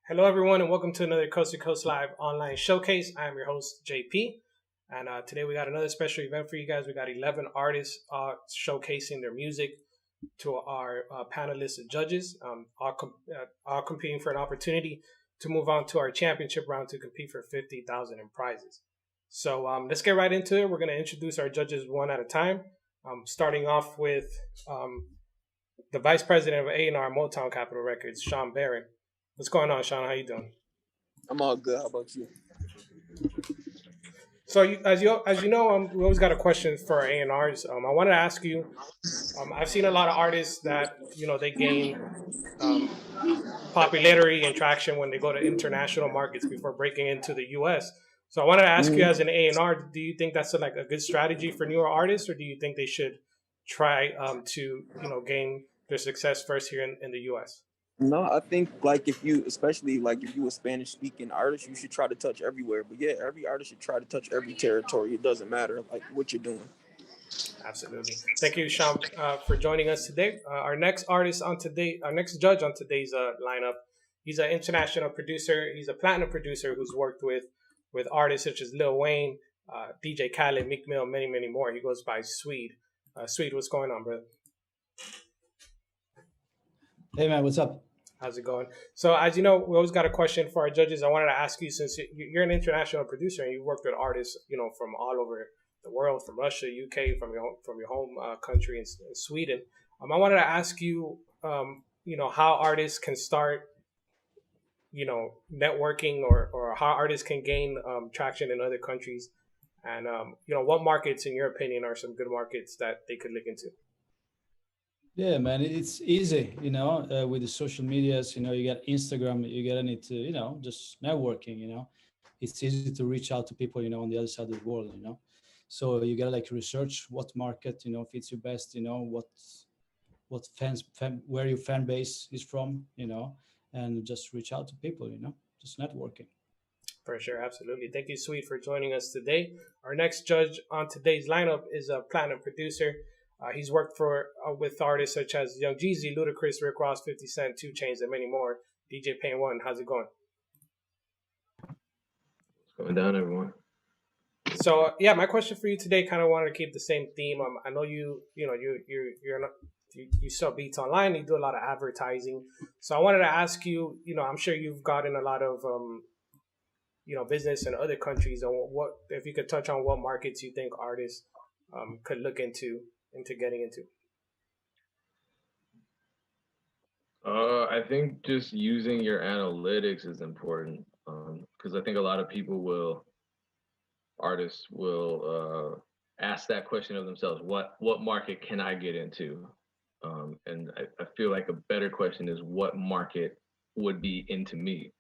Hello, everyone, and welcome to another Coast to Coast Live online showcase. I am your host, JP, and today we got another special event for you guys. We got 11 artists showcasing their music to our panelists and judges, all competing for an opportunity to move on to our championship round to compete for 50,000 in prizes. So let's get right into it. We're going to introduce our judges one at a time, starting off with the Vice President of A&R Motown Capitol Records, SHAWN Barron. What's going on, SHAWN? How you doing? I'm all good. How about you? So, as you know, we always got a question for our A&Rs. I wanted to ask you. I've seen a lot of artists that they gain popularity and traction when they go to international markets before breaking into the U.S. So, I wanted to ask you, as an A&R, do you think that's like a good strategy for newer artists, or do you think they should try to gain their success first here in the U.S.? No, I think like if you, especially like if you a Spanish speaking artist, you should try to touch everywhere. But yeah, every artist should try to touch every territory. It doesn't matter like what you're doing. Absolutely. Thank you, SHAWN, for joining us today. Our next our next judge on today's lineup, he's an international producer. He's a platinum producer who's worked with artists such as Lil Wayne, DJ Khaled, Meek Mill, many, many more. He goes by SWEDE. SWEDE, what's going on, brother? Hey, man, what's up? How's it going? So, as you know, we always got a question for our judges. I wanted to ask you, since you're an international producer and you worked with artists, from all over the world, from Russia, UK, from your home country in Sweden. I wanted to ask you, how artists can start, networking, or how artists can gain traction in other countries, and what markets, in your opinion, are some good markets that they could look into. Yeah, man, it's easy, with the social medias, you got Instagram, you got any to, just networking, it's easy to reach out to people, on the other side of the world, so you gotta like research what market, fits you best, what where your fan base is from, and just reach out to people, just networking. For sure, absolutely. Thank you, SWEDE, for joining us today. Our next judge on today's lineup is a platinum producer. He's worked with artists such as Young JEEZY, LUDACRIS, Rick Ross, 50 Cent, 2 Chainz, and many more. DJ Pain One, how's it going? What's going down, everyone? So my question for you today kind of wanted to keep the same theme. I know you sell beats online. You do a lot of advertising. So I wanted to ask you. I'm sure you've gotten a lot of business in other countries. And what if you could touch on what markets you think artists could look into getting into? I think just using your analytics is important, because I think a lot of artists will ask that question of themselves: what market can I get into? And I feel like a better question is, what market would be into me?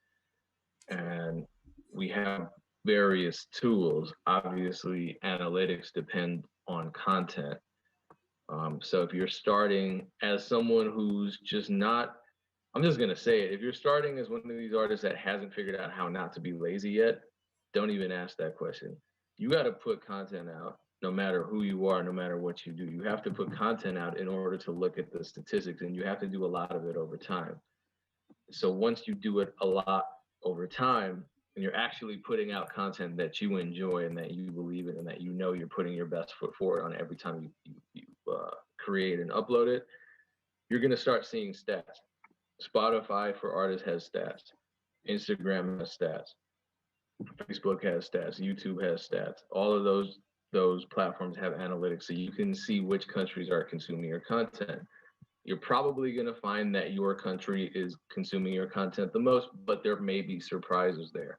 And we have various tools. Obviously, analytics depend on content. So if you're starting as someone who's just not, I'm just going to say it, if you're starting as one of these artists that hasn't figured out how not to be lazy yet, don't even ask that question. You got to put content out no matter who you are, no matter what you do. You have to put content out in order to look at the statistics, and you have to do a lot of it over time. So once you do it a lot over time, and you're actually putting out content that you enjoy and that you believe in and that you're putting your best foot forward on every time you create and upload it, you're going to start seeing stats. Spotify for artists has stats. Instagram has stats. Facebook has stats. YouTube has stats. All of those platforms have analytics, so you can see which countries are consuming your content. You're probably going to find that your country is consuming your content the most, but there may be surprises there.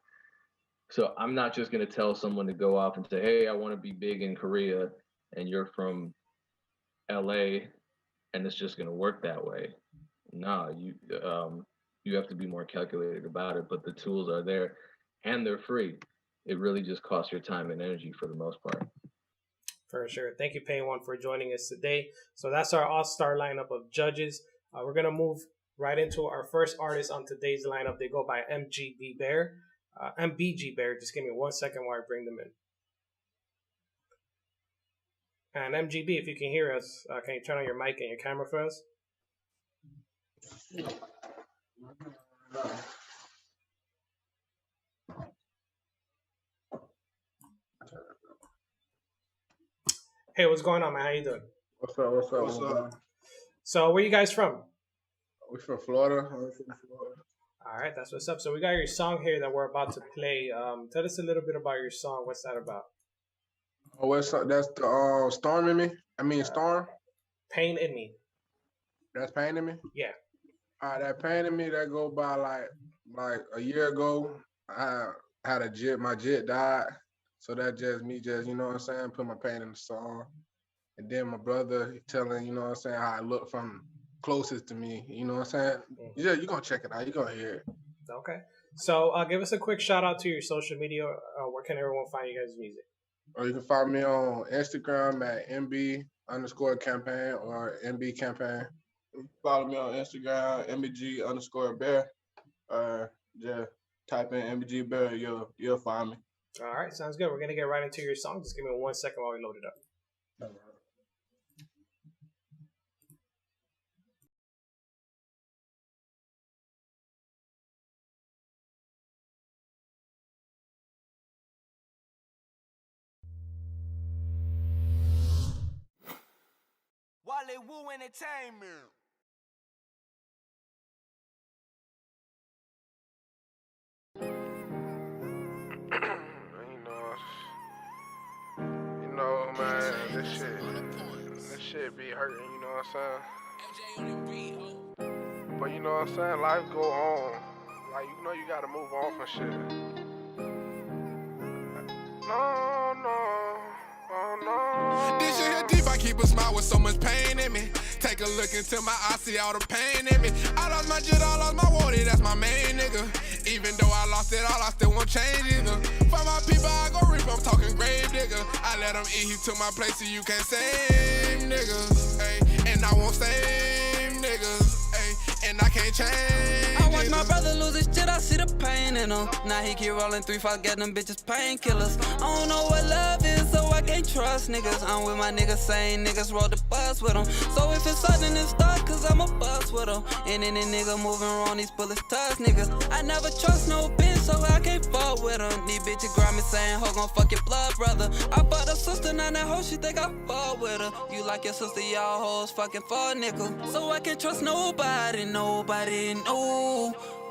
So I'm not just going to tell someone to go off and say, hey, I want to be big in Korea, and you're from LA, and it's just going to work that way. No, you have to be more calculated about it, but the tools are there and they're free. It really just costs your time and energy for the most part. For sure. Thank you, Pain One, for joining us today. So that's our all-star lineup of judges. We're going to move right into our first artist on today's lineup. They go by MGB Bear. MBG Bear. Just give me 1 second while I bring them in. And MGB, if you can hear us, can you turn on your mic and your camera for us? Hey, what's going on, man? How you doing? What's up? What's up? What's up? So, where you guys from? We from Florida. I'm from Florida. All right, that's what's up. So we got your song here that we're about to play. Tell us a little bit about your song. What's that about? Oh, what's up? That's the Storm in Me. I mean Storm. Pain in Me. That's Pain in Me. Yeah. All right, that Pain in Me that go by like a year ago. I had a jit. My jit died. So that just me, you know what I'm saying, put my pain in the song. And then my brother telling, you know what I'm saying, how I look from closest to me. You know what I'm saying? Yeah, you're going to check it out. You're going to hear it. Okay. So give us a quick shout out to your social media. Where can everyone find you guys' music? Or you can find me on Instagram at MB_campaign or MB campaign. Follow me on Instagram, MBG_bear. Just type in MBG bear, you'll find me. All right, sounds good. We're going to get right into your song. Just give me 1 second while we load it up. All right. Wale Wu Entertainment. You know, man, this shit be hurting, you know what I'm saying? But you know what I'm saying, life go on. Like, you know you gotta move on from shit. No. This shit here deep, I keep a smile with so much pain in me. Take a look into my eyes, see all the pain in me. I lost my jit, I lost my water, that's my main nigga. Even though I lost it all, I still won't change either. For my people, I go reap, I'm talking grave digger. I let him eat, he took my place, so you can't same niggas. Ay, and I won't same niggas. Ay, and I can't change. I watch my brother lose his shit, I see the pain in him. Now he keep rolling 3-5, get them bitches painkillers. I don't know what love is, so I can't trust niggas. I'm with my niggas, same niggas roll the bus with them. So if it's sudden, it's stuck, cause I'm a bus with them. And any nigga moving wrong, these bullets touch niggas. I never trust no bitch, so I can't fuck with them. These bitches grab me saying, ho gon' fuck your blood brother. I fucked her sister, now that hoe, she think I fuck with her. You like your sister, y'all hoes fucking for a nickel. So I can't trust nobody, no.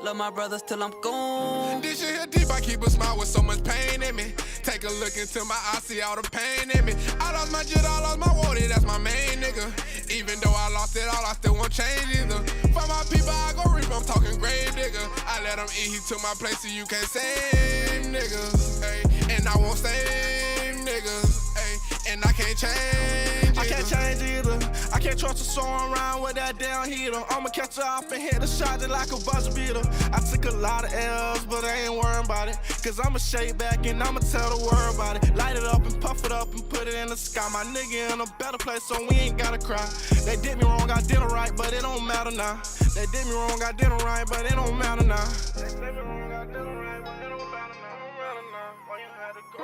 Love my brothers till I'm gone. This shit here deep, I keep a smile with so much pain in me. Take a look into my eyes, see all the pain in me. I lost my jit, I lost my water, that's my main nigga. Even though I lost it all, I still won't change either. For my people, I go reap, I'm talking grave digger. I let him eat, he took my place, so you can't same niggas. Ay, and I won't same niggas. Ay, and I can't change. I can't change either. I can't trust a song around with that damn heater. I'ma catch her off and hit the shot just like a buzzer beater. I took a lot of L's, but I ain't worrying about it. Cause I'ma shake back and I'ma tell the world about it. Light it up and puff it up and put it in the sky. My nigga in a better place, so we ain't gotta cry. They did me wrong, I did it right, but it don't matter now. They did me wrong, I did it right, but it don't matter now. They did me wrong, I did it right, but it don't matter now. Don't matter now. Why you had to go.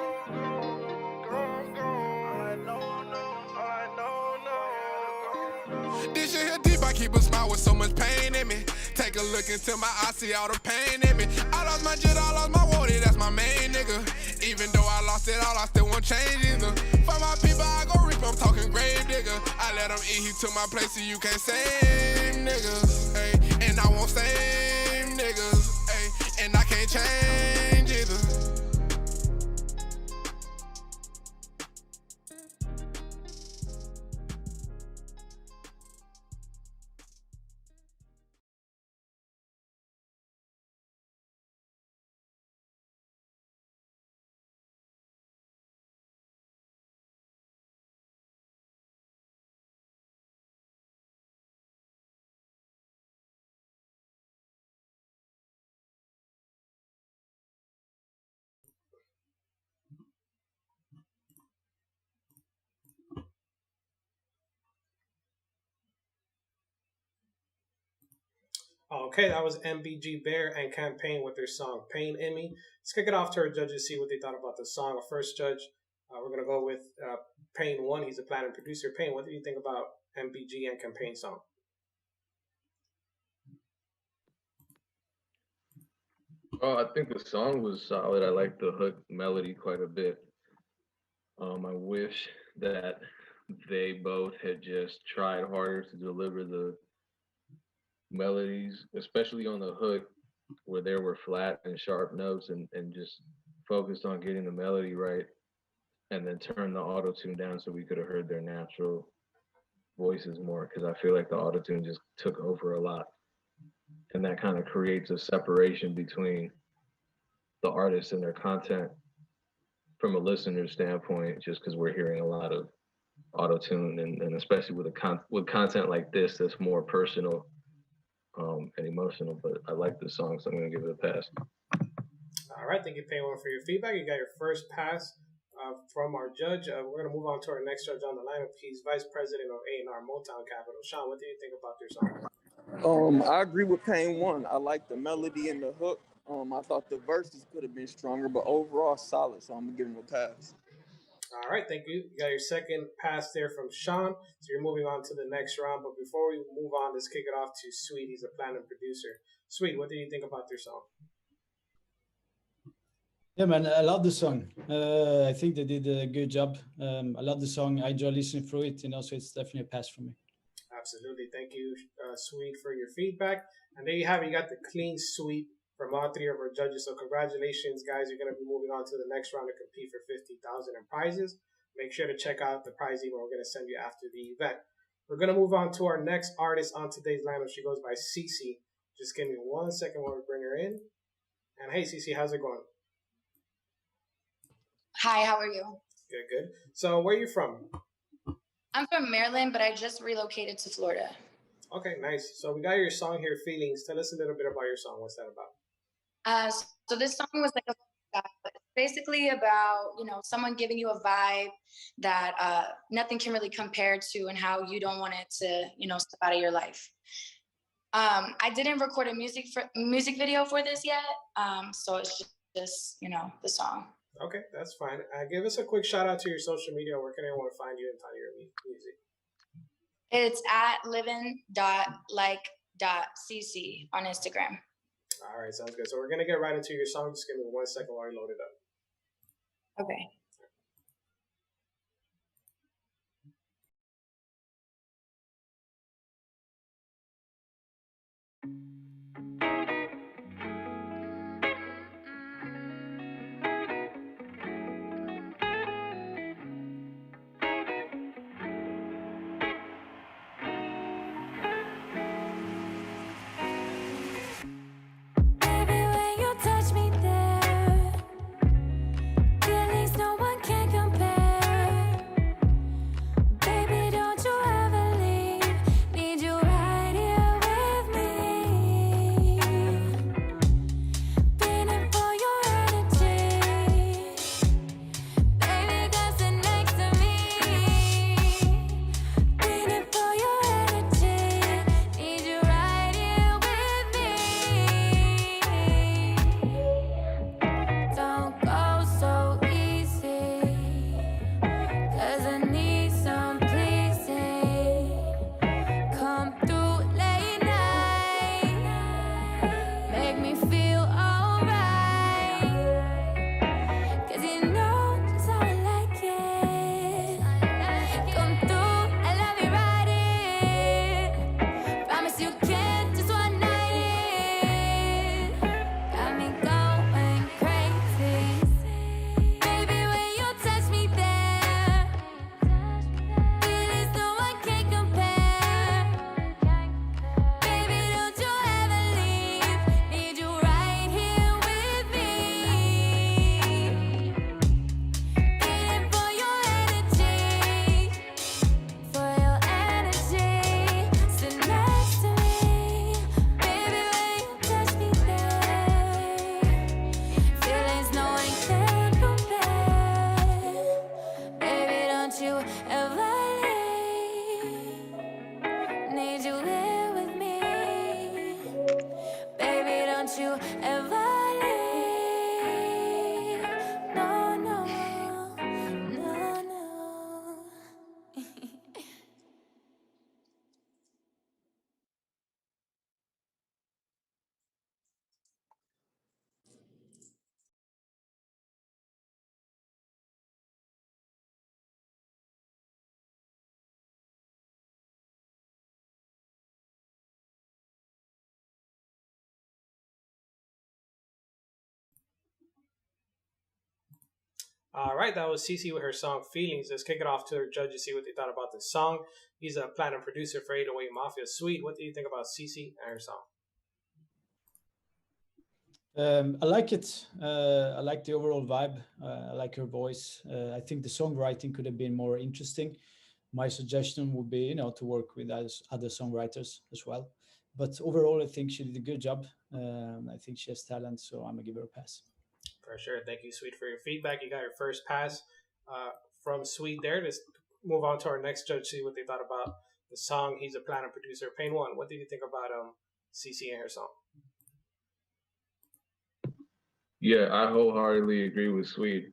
This shit here deep, I keep a smile with so much pain in me. Take a look into my eyes, see all the pain in me. I lost my jit, I lost my water, that's my main nigga. Even though I lost it all, I still won't change either. For my people, I go reap, I'm talking grave digger. I let him eat, he took my place, so you can't same niggas. Ay, and I won't same niggas. Ay, and I can't change either. Okay, that was MBG Bear and Campaign with their song Pain in Me. Let's kick it off to our judges, see what they thought about the song. Our first judge, we're going to go with Pain 1. He's a platinum producer. Pain, what do you think about MBG and Campaign song? Oh, I think the song was solid. I like the hook melody quite a bit. I wish that they both had just tried harder to deliver the melodies, especially on the hook, where there were flat and sharp notes, and just focused on getting the melody right, and then turned the auto tune down so we could have heard their natural voices more. Because I feel like the auto tune just took over a lot, and that kind of creates a separation between the artists and their content from a listener standpoint, just because we're hearing a lot of auto tune, and especially with with content like this that's more personal and emotional. But I like this song, so I'm gonna give it a pass. All right, thank you, Payone, for your feedback. You got your first pass from our judge. We're gonna move on to our next judge on the lineup. He's Vice President of A&R Motown Capital. Sean, what do you think about your song? I agree with Payne One. I like the melody and the hook. I thought the verses could have been stronger, but overall solid. So I'm gonna give him a pass. All right, thank you. You got your second pass there from Sean. So you're moving on to the next round. But before we move on, let's kick it off to Sweet. He's a platinum producer. Sweet, what do you think about your song? Yeah, man, I love the song. I think they did a good job. I love the song. I enjoy listening through it, so it's definitely a pass for me. Absolutely. Thank you, Sweet, for your feedback. And there you have it. You got the clean sweep from all three of our judges. So congratulations, guys. You're going to be moving on to the next round to compete for $50,000 in prizes. Make sure to check out the prize email we're going to send you after the event. We're going to move on to our next artist on today's lineup. She goes by CC. Just give me 1 second while we bring her in. And hey, CC, how's it going? Hi, how are you? Good, good. So where are you from? I'm from Maryland, but I just relocated to Florida. Okay, nice. So we got your song here, Feelings. Tell us a little bit about your song. What's that about? So this song was like basically about, someone giving you a vibe that nothing can really compare to, and how you don't want it to, step out of your life. I didn't record a music video for this yet, so it's just the song. Okay, that's fine. Give us a quick shout out to your social media. Where can anyone find you and find your music? It's at livin.like.cc on Instagram. All right, sounds good. So we're going to get right into your song. Just give me 1 second while I load it up. Okay. All right, that was CeCe with her song Feelings. Let's kick it off to our judges, see what they thought about the song. He's a platinum producer for 808 Mafia. SWEDE, what do you think about CeCe and her song? I like it. I like the overall vibe. I like her voice. I think the songwriting could have been more interesting. My suggestion would be, you know, to work with other songwriters as well. But overall, I think she did a good job. I think she has talent, so I'm gonna give her a pass. For sure. Thank you, SWEDE, for your feedback. You got your first pass from SWEDE there. Let's move on to our next judge, see what they thought about the song. He's a platinum producer. Pain One, what did you think about CeCe and her song? Yeah, I wholeheartedly agree with SWEDE.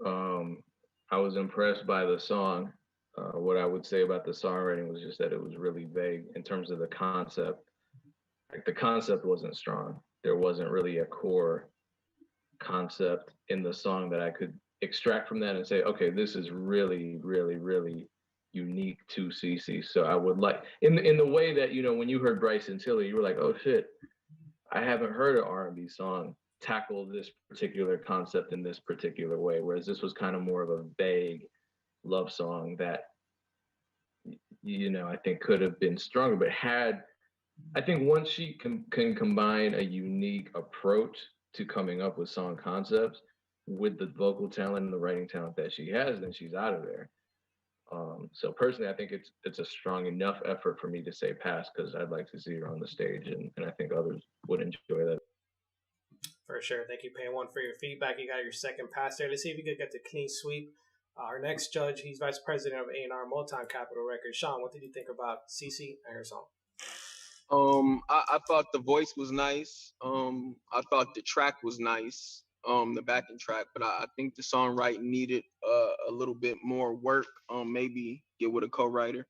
I was impressed by the song. What I would say about the songwriting was just that it was really vague in terms of the concept. Like the concept wasn't strong. There wasn't really a core concept in the song that I could extract from that and say, okay, this is really, really, really unique to CeCe. So I would like, in the way that, you know, when you heard Bryson Tiller, you were like, oh shit, I haven't heard an R&B song tackle this particular concept in this particular way, whereas this was kind of more of a vague love song that, you know, I think could have been stronger, but I think once she can combine a unique approach to coming up with song concepts with the vocal talent and the writing talent that she has, then she's out of there. So personally, I think it's a strong enough effort for me to say pass, because I'd like to see her on the stage, and I think others would enjoy that. For sure. Thank you, Pain One, for your feedback. You got your second pass there. Let's see if we could get the clean sweep. Our next judge, he's vice president of A&R Motown Capitol Records. Sean, what did you think about CeCe and her song? I thought the voice was nice. I thought the track was nice, the backing track, but I think the songwriting needed a little bit more work. Maybe get with a co-writer,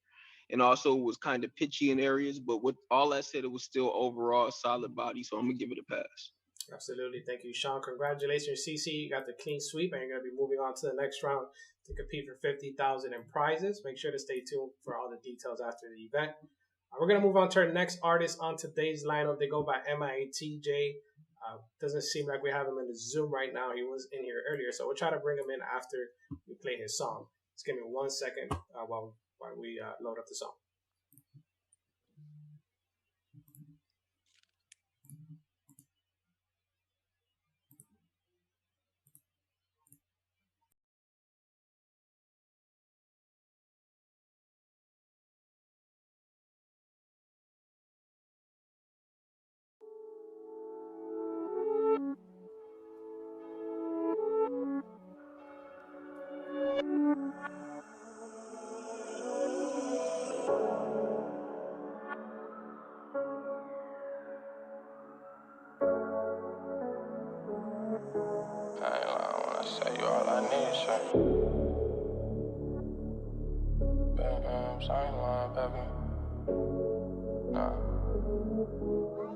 and also was kind of pitchy in areas. But with all that said, it was still overall a solid body. So I'm gonna give it a pass. Absolutely. Thank you, Sean. Congratulations, CeCe. You got the clean sweep, and you're going to be moving on to the next round to compete for $50,000 in prizes. Make sure to stay tuned for all the details after the event. We're going to move on to our next artist on today's lineup. They go by MIATJ. Doesn't seem like we have him in the Zoom right now. He was in here earlier, so we'll try to bring him in after we play his song. Just give me 1 second while we load up the song.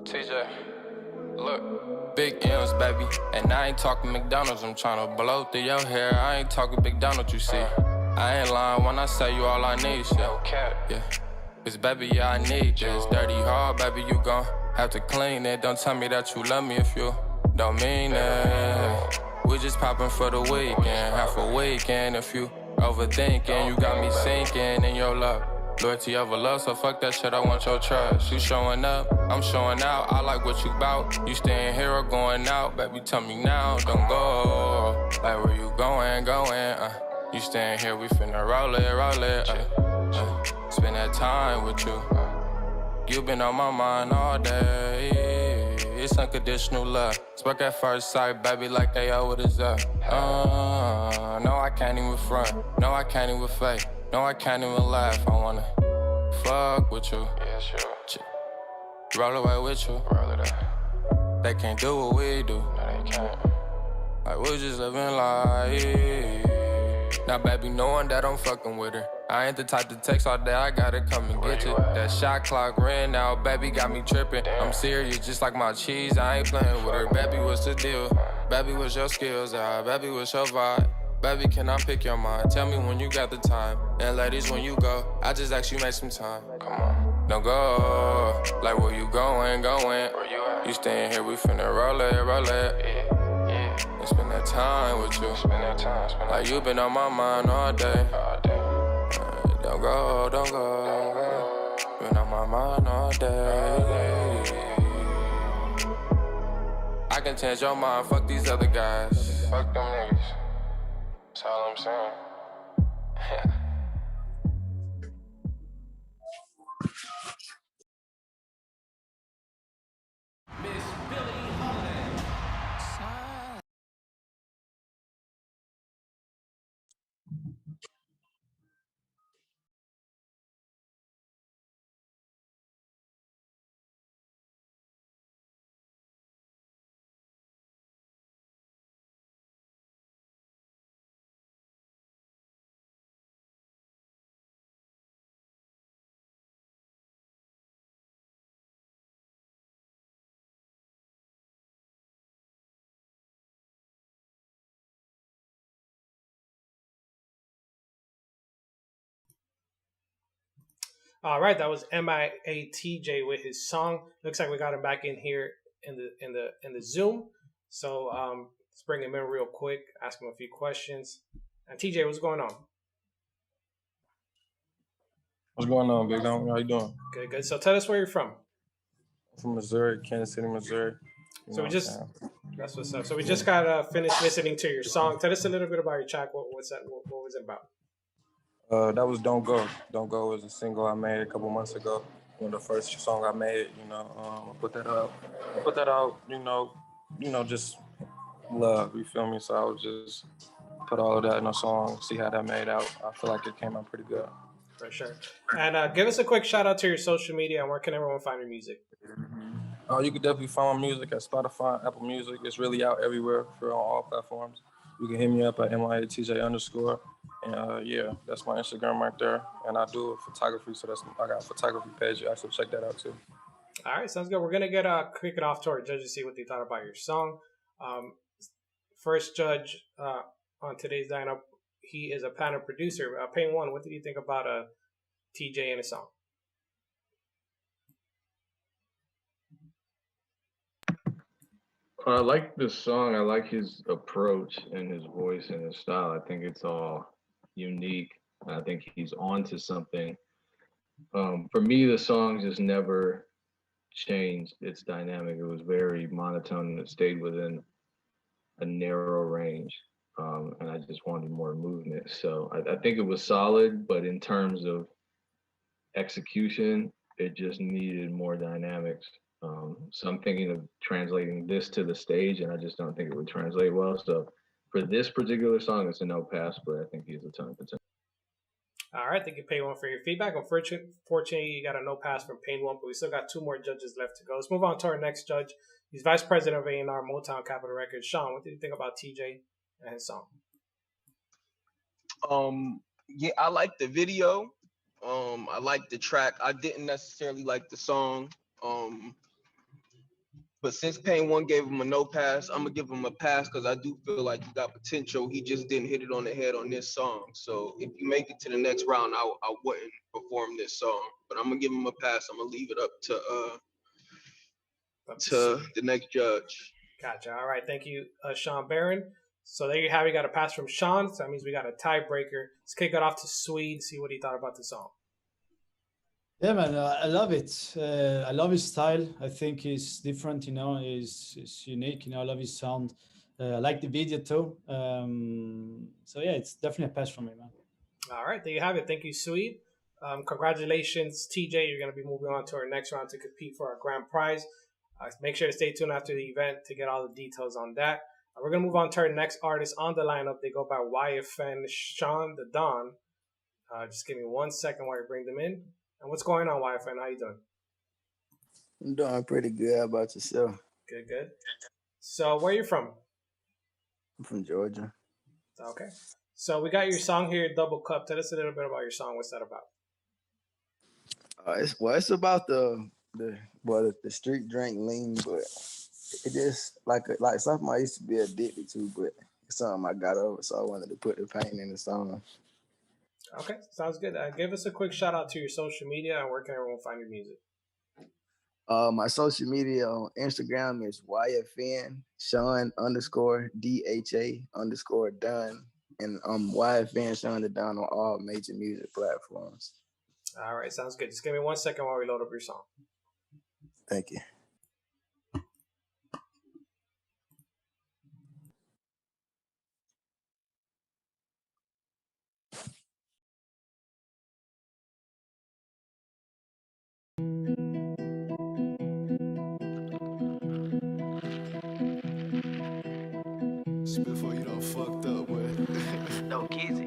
TJ, look, big M's, baby, and I ain't talking McDonald's. I'm tryna blow through your hair. I ain't talking big Donald, you see. I ain't lying when I say you all I need, shit. Yeah, it's baby, yeah, I need this. Dirty hard, baby, you gon' have to clean it. Don't tell me that you love me if you don't mean it. We just popping for the weekend, half a weekend. If you overthinking, you got me sinking in your love. Loyalty over love, so fuck that shit, I want your trust. You showing up, I'm showing out, I like what you bout. You staying here or going out, baby, tell me now, don't go. Like where you going, you staying here, we finna roll it, spend that time with you. You been on my mind all day, it's unconditional love. Spark at first sight, baby, like they owe what is up. No, I can't even front, no, I can't even fake. No, I can't even laugh, I wanna fuck with you. Yeah, sure. Roll away with you. Roll it up. They can't do what we do. No, they can't. Like, we just living life. Now, baby, knowing that I'm fucking with her. I ain't the type to text all day, I gotta come and get you. That shot clock ran out, baby got me tripping. I'm serious, just like my cheese, I ain't playing with her. Baby, what's the deal? Baby, what's your skills? Baby, what's your vibe? Baby, can I pick your mind? Tell me when you got the time. And ladies, when you go, I just ask you make some time. Come on. Don't go. Like where you going? Where you at? You staying here, we finna roll it. Yeah. And spend that time with you. Like you been on my mind all day. Don't go, don't go. Been on my mind all day. I can change your mind, fuck these other guys. Fuck them niggas. That's all I'm saying. All right, that was MIATJ with his song. Looks like we got him back in here in the Zoom. So let's bring him in real quick, ask him a few questions. And TJ, what's going on? What's going on, Big Dom? How you doing? Good, good. So tell us where you're from. I'm from Missouri, Kansas City, Missouri. So we just that's what's up. So we just got finished listening to your song. Tell us a little bit about your track. What was it about? That was Don't Go. Don't Go was a single I made a couple months ago. One of the first songs I made, I put that out, just love, you feel me? So I would just put all of that in a song, see how that made out. I feel like it came out pretty good. For sure. And give us a quick shout out to your social media and where can everyone find your music? You can definitely find my music at Spotify, Apple Music. It's really out everywhere on all platforms. You can hit me up at MIATJ_. And yeah, that's my Instagram right there. And I do photography, so I got a photography page. You also check that out too. All right, sounds good. We're gonna get kick it off to our judges, see what they thought about your song. First judge on today's lineup, he is a panel producer. Pain One, what did you think about TJ and his song? I like this song. I like his approach and his voice and his style. I think it's all unique. I think he's onto something. For me, the song just never changed its dynamic. It was very monotone and it stayed within a narrow range. And I just wanted more movement. So I think it was solid, but in terms of execution, it just needed more dynamics. So I'm thinking of translating this to the stage, and I just don't think it would translate well. So for this particular song, it's a no pass, but I think he has a ton of potential. All right, thank you, Pain One, for your feedback. Unfortunately, you got a no pass from Pain One, but we still got two more judges left to go. Let's move on to our next judge. He's Vice President of A&R Motown Capitol Records. Sean, what did you think about TJ and his song? Yeah, I like the video. I like the track. I didn't necessarily like the song. But since Pain One gave him a no pass, I'm gonna give him a pass because I do feel like he got potential. He just didn't hit it on the head on this song. So if you make it to the next round, I wouldn't perform this song. But I'm gonna give him a pass. I'm gonna leave it up to the next judge. Gotcha. All right, thank you, Sean Barron. So there you have it. You got a pass from Sean. So that means we got a tiebreaker. Let's kick it off to Swede. See what he thought about the song. Yeah, man, I love it. I love his style. I think he's different, he's unique. I love his sound. I like the video too. So yeah, it's definitely a pass for me, man. All right, there you have it. Thank you, Swede. Congratulations, TJ. You're going to be moving on to our next round to compete for our grand prize. Make sure to stay tuned after the event to get all the details on that. We're going to move on to our next artist on the lineup. They go by YFN, Sean the Don. Just give me 1 second while you bring them in. And what's going on, YFN? How you doing? I'm doing pretty good. How about yourself? Good, good. So where are you from? I'm from Georgia. Okay. So we got your song here, Double Cup. Tell us a little bit about your song. What's that about? It's about the street drink lean, but it just like something I used to be addicted to, but it's something I got over, so I wanted to put the pain in the song. Okay, sounds good. Give us a quick shout out to your social media and where can everyone find your music? My social media on Instagram is YFN Sean _DHA _ and YFN Sean the Don on all major music platforms. All right, sounds good. Just give me 1 second while we load up your song. Thank you. Before you done fucked up, boy. No JEEZY.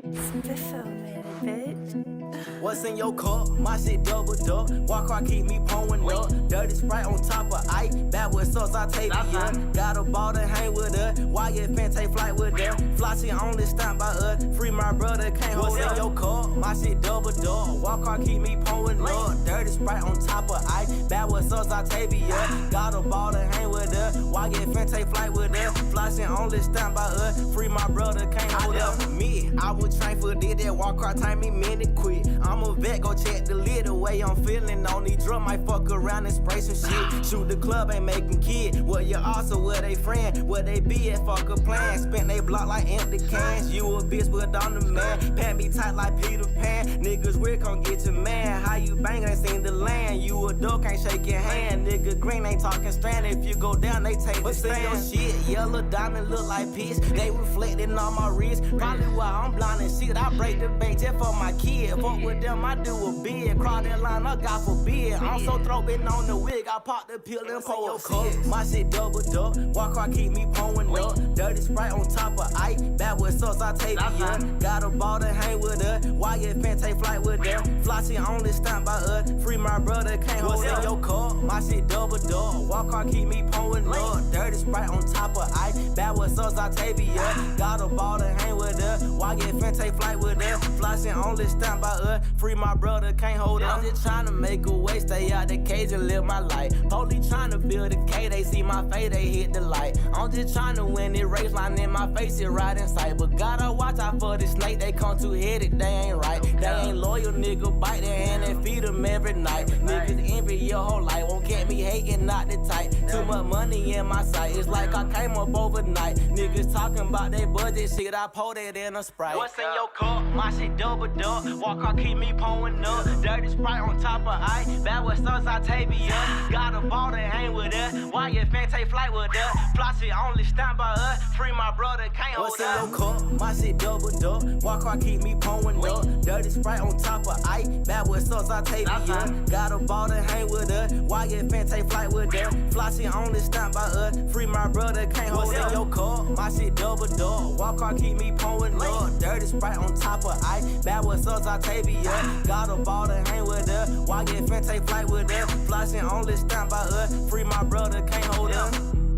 What's in your cup? My shit double up. Walk car keep me pulling up. Dirty Sprite on top of ice. Bad with sauce, I take it. Got a ball to hang with her. Why you fin take flight with her? Fly she only stand by us. Free my brother, can't hold in your cup. My shit double up. Walk car keep me pulling up. Dirty Sprite on top of ice. Bad with sauce, I take it. Got a ball to hang with her. Why you fin take flight with her? Fly she only stand by us. Free my brother, can't hold up. Me, I would train for this. That walk car time me minute quick. I'm a vet, go check the lid. The way I'm feeling on these drugs, might fuck around and spray some shit. Shoot the club, ain't making kid. Well, you also where they friend, where they be at, fuck a plan. Spent they block like empty cans. You a bitch, but I'm the man. Pat me tight like Peter Pan. Niggas weird, come get your man. How you bang, ain't seen the land. You a dog, can't shake your hand. Nigga green, ain't talking strand. If you go down, they take the stand. Your shit, yellow diamond look like piss. They reflecting on my wrist. Probably why I'm blind and shit. I break the bank just for my kid. Fuck with them, I do a bid. Cross that line, I got forbid. I'm so throwing on the wig. I pop the pill and pour a cup. My shit double up. Walk car keep me pulling up. Dirty Sprite on top of ice. Bad with sauce, I take it. Got a ball to hang with her. Why you fin take flight with her? Fly she only stand by us. Free my brother, can't hold in your cup. My shit double up. Walk car keep me pulling up. Dirty Sprite on top of ice. Bad with sauce, I take it. Got a ball to hang with her. Why you fin take flight with her? Fly she only stand by us. Free my brother, can't hold on. I'm just trying to make a way, stay out the cage and live my life. Police trying to build a K, they see my face, they hit the light. I'm just trying to win it, race line in my face, it right in sight. But gotta watch out for the snake, they come two-headed, they ain't right. They ain't loyal, nigga, bite their hand and feed them every night. Niggas envy your whole life, won't get me hating, not the type. Too much money in my sight, it's like I came up overnight. Niggas talking about they budget shit, I pour that in a Sprite. What's in your cup? My shit double up. Walk car keep me pulling up. Dirty Sprite on top of ice. Bad with sauce, I take me up. Got a ball that hang with her. Why you fin take flight with her? Fly shit only stand by us. Free my brother, can't hold up. What's in your cup? My shit double up. Walk car keep me pulling up. Dirty Sprite on top of ice. Bad with sauce, I take me up. Got a ball that hang with her. Why you fin take flight with her? Fly shit only stand by us. Free my brother, can't hold up. What's in your cup? My shit double up. Walk car keep me pulling up. Dirty Sprite on top of ice. Bad with sauce, I take me up. Got a ball to hang with her. Why you fin take flight with her? Fly shit only stand by us. Free my brother, can't hold up.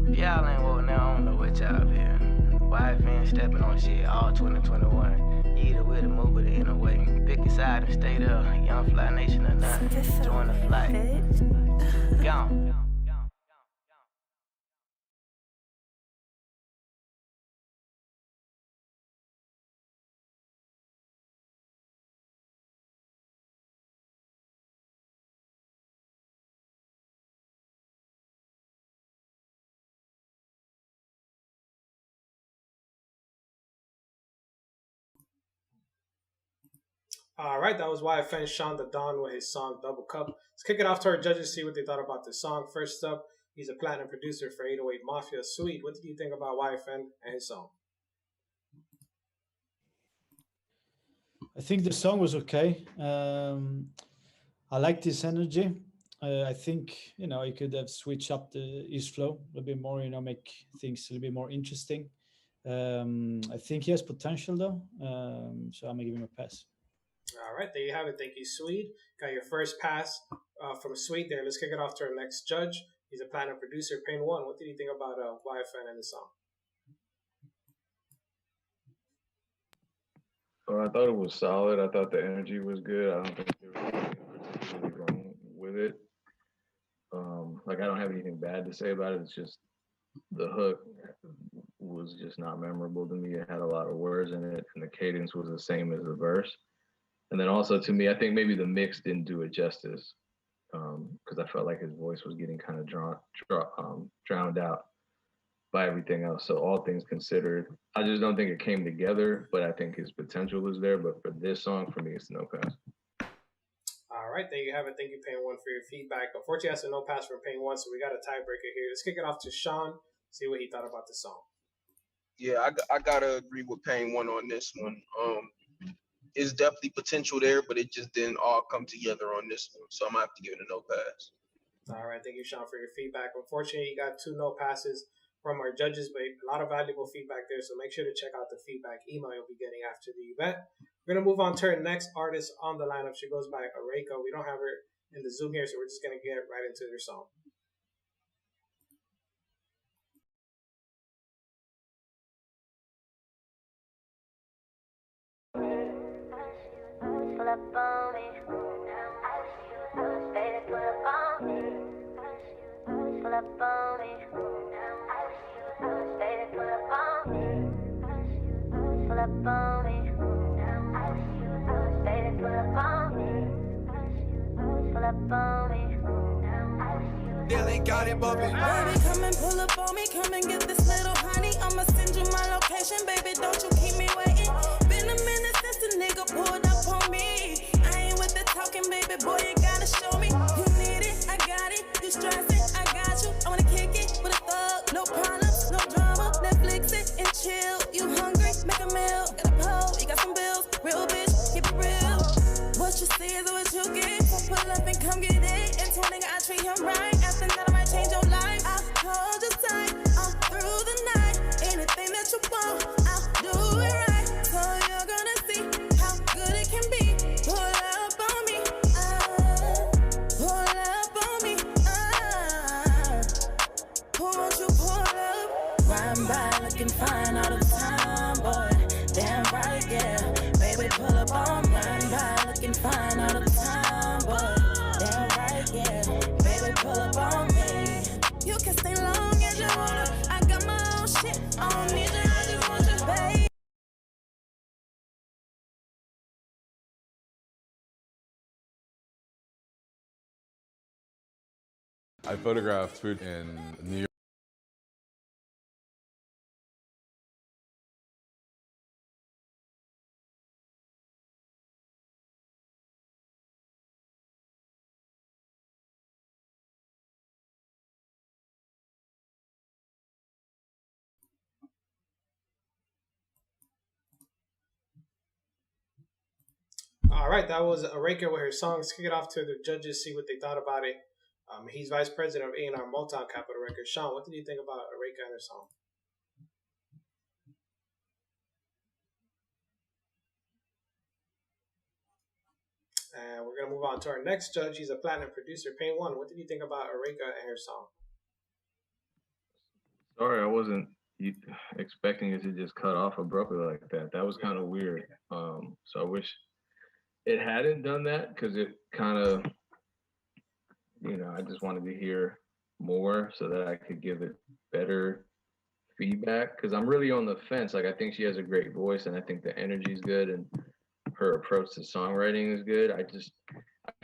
Y'all ain't woke now, I don't know what y'all here. YFN stepping on shit all 2021. Either with a move it in a way. Pick a side and stay there. Young Fly Nation or nothing. Join the flight. Gone. All right, that was YFN Sean the Don with his song Double Cup. Let's kick it off to our judges, see what they thought about the song. First up, he's a platinum producer for 808 Mafia, SWEDE. What did you think about YFN and his song? I think the song was okay. I liked his energy. I think, you know, he could have switched up his flow a little bit more, you know, make things a little bit more interesting. I think he has potential though, so I'm gonna give him a pass. All right, there you have it. Thank you, SWEDE. Got your first pass from SWEDE there. Let's kick it off to our next judge. He's a platinum producer, Pain One. What did you think about YFN and the song? I thought it was solid. I thought the energy was good. I don't think there was anything particularly wrong with it. Like, I don't have anything bad to say about it. It's just the hook was just not memorable to me. It had a lot of words in it, and the cadence was the same as the verse. And then also, to me, I think maybe the mix didn't do it justice. because I felt like his voice was getting kind of drowned out by everything else. So all things considered, I just don't think it came together, but I think his potential is there. But for this song, for me, it's no pass. All right, there you have it. Thank you, Pain One, for your feedback. Unfortunately, that's a no pass for Pain One, so we got a tiebreaker here. Let's kick it off to Sean, see what he thought about the song. Yeah, I gotta agree with Pain One on this one. It's definitely potential there, but it just didn't all come together on this one. So I'm gonna have to give it a no pass. All right, thank you, Sean, for your feedback. Unfortunately, you got 2 no passes from our judges, but a lot of valuable feedback there, so make sure to check out the feedback email you'll be getting after the event. We're going to move on to our next artist on the lineup. She goes by Areika. We don't have her in the Zoom here, so we're just going to get right into her song. Pull up on me. Baby, pull up on me. Pull up on me. Baby, pull up on me. Pull up on me. Baby, pull up on me. Pull up on me. Dilly got it bumping. Baby, come and pull up on me. Come and get this little honey. I'ma send you my location. Baby, don't you keep me waiting. Been a minute since the nigga pulled up on me. I ain't with the talking, baby boy, you gotta show me. You need it, I got it. You stressing, I got you. I wanna kick it with a thug. No problems, no drama. Netflix it and chill. You hungry? Make a meal. Got a pole, you got some bills. Real bitch, keep it real. What you see is what you get. So pull up and come get it. And told nigga I treat him right. After that I might change your life. I'll hold you tight all through the night. Anything that you want, I'll do it right. So you're gonna see how good it can be. Pull up on me, pull up on me, won't you pull up? Riding by looking fine all the time, boy. Damn right, yeah. Baby, pull up on me. Riding by looking fine all the time, boy. Damn right, yeah. Baby, pull up on me. You can stay long as you wanna. I got my own shit. I don't need you, I just want you, babe. I photographed food in New York. All right, that was Areika with her song. Let's kick it off to the judges, see what they thought about it. He's vice president of A&R Motown Capitol Records. Sean, what did you think about Areika and her song? And we're going to move on to our next judge. He's a platinum producer, Pain One. What did you think about Areika and her song? Sorry, I wasn't expecting it to just cut off abruptly like that. That was kind of weird. So I wish it hadn't done that, because it kind of, I just wanted to hear more so that I could give it better feedback, because I'm really on the fence. Like, I think she has a great voice, and I think the energy is good, and her approach to songwriting is good. I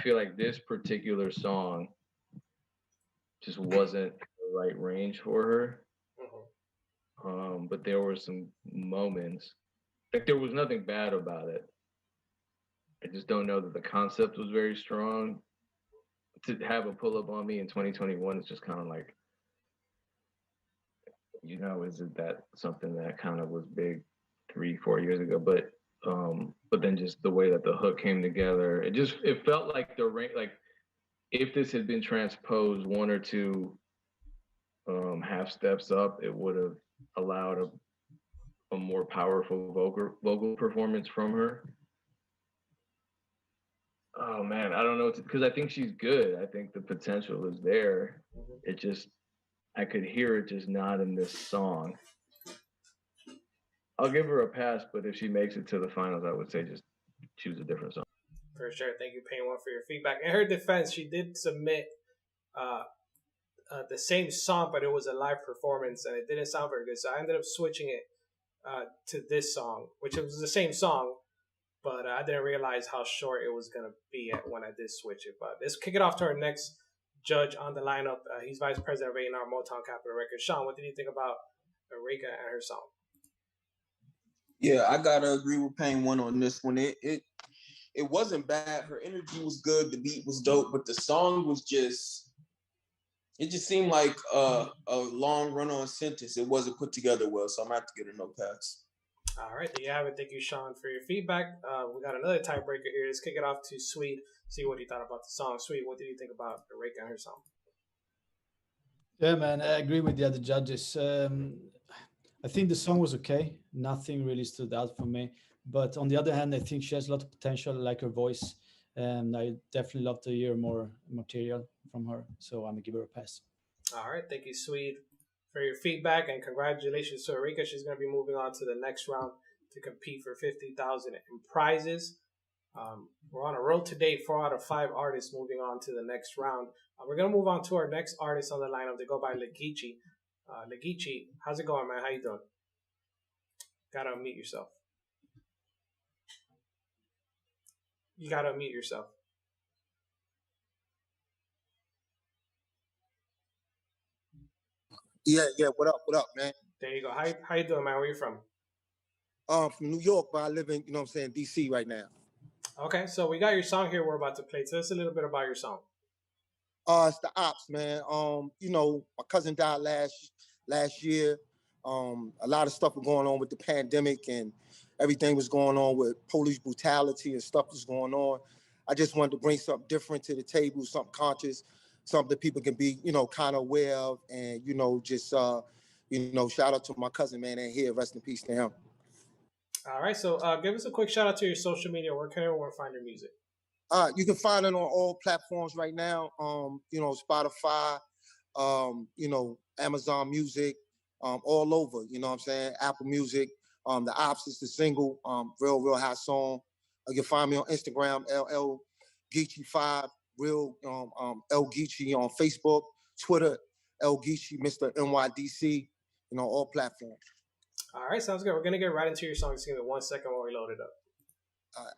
feel like this particular song just wasn't the right range for her. But there were some moments, like there was nothing bad about it. I just don't know that the concept was very strong. To have a pull up on me in 2021 is just kind of like, isn't that something that kind of was big 3-4 years ago? But then just the way that the hook came together, it felt like like if this had been transposed 1 or 2 half steps up, it would have allowed a more powerful vocal performance from her. Oh man, I don't know, because I think she's good. I think the potential is there. It just, I could hear it just not in this song. I'll give her a pass, but if she makes it to the finals, I would say just choose a different song. For sure. Thank you, Pain One, for your feedback. In her defense, she did submit the same song, but it was a live performance, and it didn't sound very good. So I ended up switching it to this song, which was the same song, but I didn't realize how short it was gonna be when I did switch it. But let's kick it off to our next judge on the lineup. He's Vice President of A&R Motown Capitol Records. Sean, what did you think about Erika and her song? Yeah, I gotta agree with Pain One on this one. It wasn't bad. Her energy was good. The beat was dope, but the song was it just seemed like a long run-on sentence. It wasn't put together well, so I'm gonna have to get a no pass. All right, there you have it. Thank you, Sean, for your feedback. We got another tiebreaker here. Let's kick it off to Swede. See what he thought about the song. Swede, what did you think about Erika and her song? Yeah, man, I agree with the other judges. I think the song was okay. Nothing really stood out for me. But on the other hand, I think she has a lot of potential, like her voice. And I definitely love to hear more material from her. So I'm going to give her a pass. All right. Thank you, Swede, for your feedback. And congratulations to Erika. She's going to be moving on to the next round to compete for $50,000 in prizes. We're on a roll today. 4 out of 5 artists moving on to the next round. We're going to move on to our next artist on the lineup. They go by Legici. Legici, how's it going, man? How you doing? Gotta unmute yourself. You gotta unmute yourself. Yeah. What up, man? There you go. How you doing, man? Where you from? From New York, but I live in, DC right now. Okay, so we got your song here we're about to play. Tell us a little bit about your song. It's the Ops, man. My cousin died last year. A lot of stuff was going on with the pandemic and everything was going on with police brutality and stuff was going on. I just wanted to bring something different to the table, something conscious, something that people can be, kind of aware of. And, shout out to my cousin, man, and here, rest in peace to him. All right, so give us a quick shout out to your social media. Where can everyone find your music? You can find it on all platforms right now. Spotify, Amazon Music, all over, Apple Music. The Ops is the single, real hot song. You can find me on Instagram, LL Geechee5, real L Geechee on Facebook, Twitter, L Geechee, Mr. NYDC, all platforms. All right, sounds good. We're gonna get right into your song. Just give me 1 second while we load it up. All right.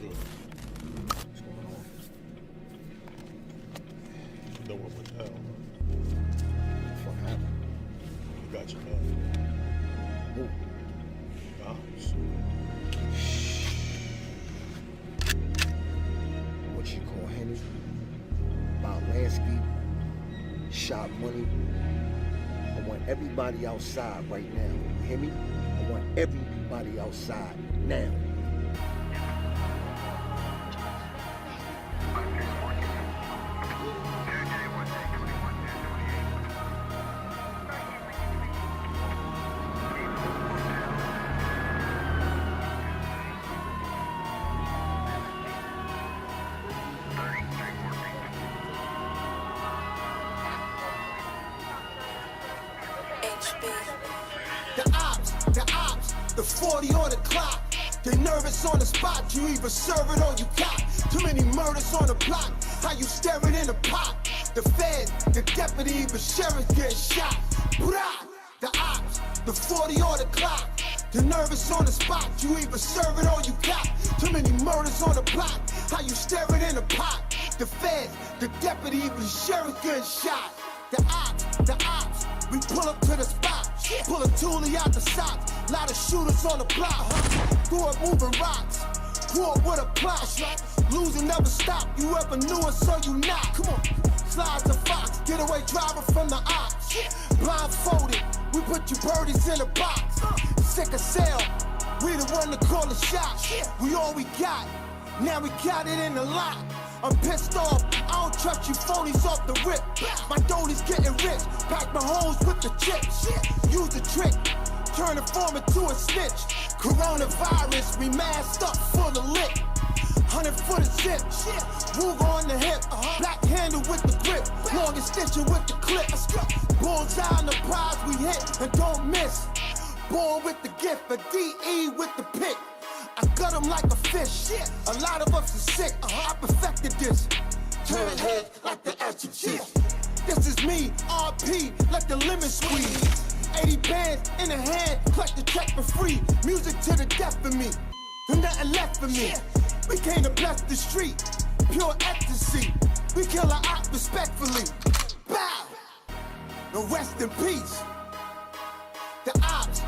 What's going on? You know what went down? What happened? You got your man. Who? Ops. What you call Henny? About landscape, shop money. I want everybody outside right now. You hear me? I want everybody outside now. The ops, the 40 on the clock. They nervous on the spot, you either serve it or you cop. Too many murders on the block, how you staring in the pot. The fed, the deputy, the sheriff getting shot. The ops, the 40 on the clock. They're nervous on the spot, you either serve it or you cop. Too many murders on the block, how you staring in the pot. The fed, the deputy, the sheriff getting shot. The ops, we pull up to the spot. Pull a toolie out the socks. Lot of shooters on the block. Grew up moving rocks. Grew up with a plot. Losing never stop. You ever knew it, so you not. Come on. Slide to Fox. Getaway driver from the ops. Blindfolded. We put you birdies in a box. Sick of sale. We the one to call the shots. We all we got. Now we got it in the lot. I'm pissed off, I don't trust you phonies off the rip. My dolly's getting rich, pack my hoes with the chips. Use the trick, turn the form into a snitch. Coronavirus, we masked up full of lick. 100-foot zip, Ruger on the hip, black handle with the grip, long extension with the clip. Bullseye on the prize we hit and don't miss. Born with the gift, a DE with the pick. I gut him like a fish. A lot of us are sick. I perfected this. Turn head like the exorcist. This is me, RP, let the lemon squeeze. 80 bands in the hand, collect the check for free. Music to the death of me, and nothing left for me. We came to bless the street, pure ecstasy. We kill our ops respectfully. Bow, and rest in peace. The ops,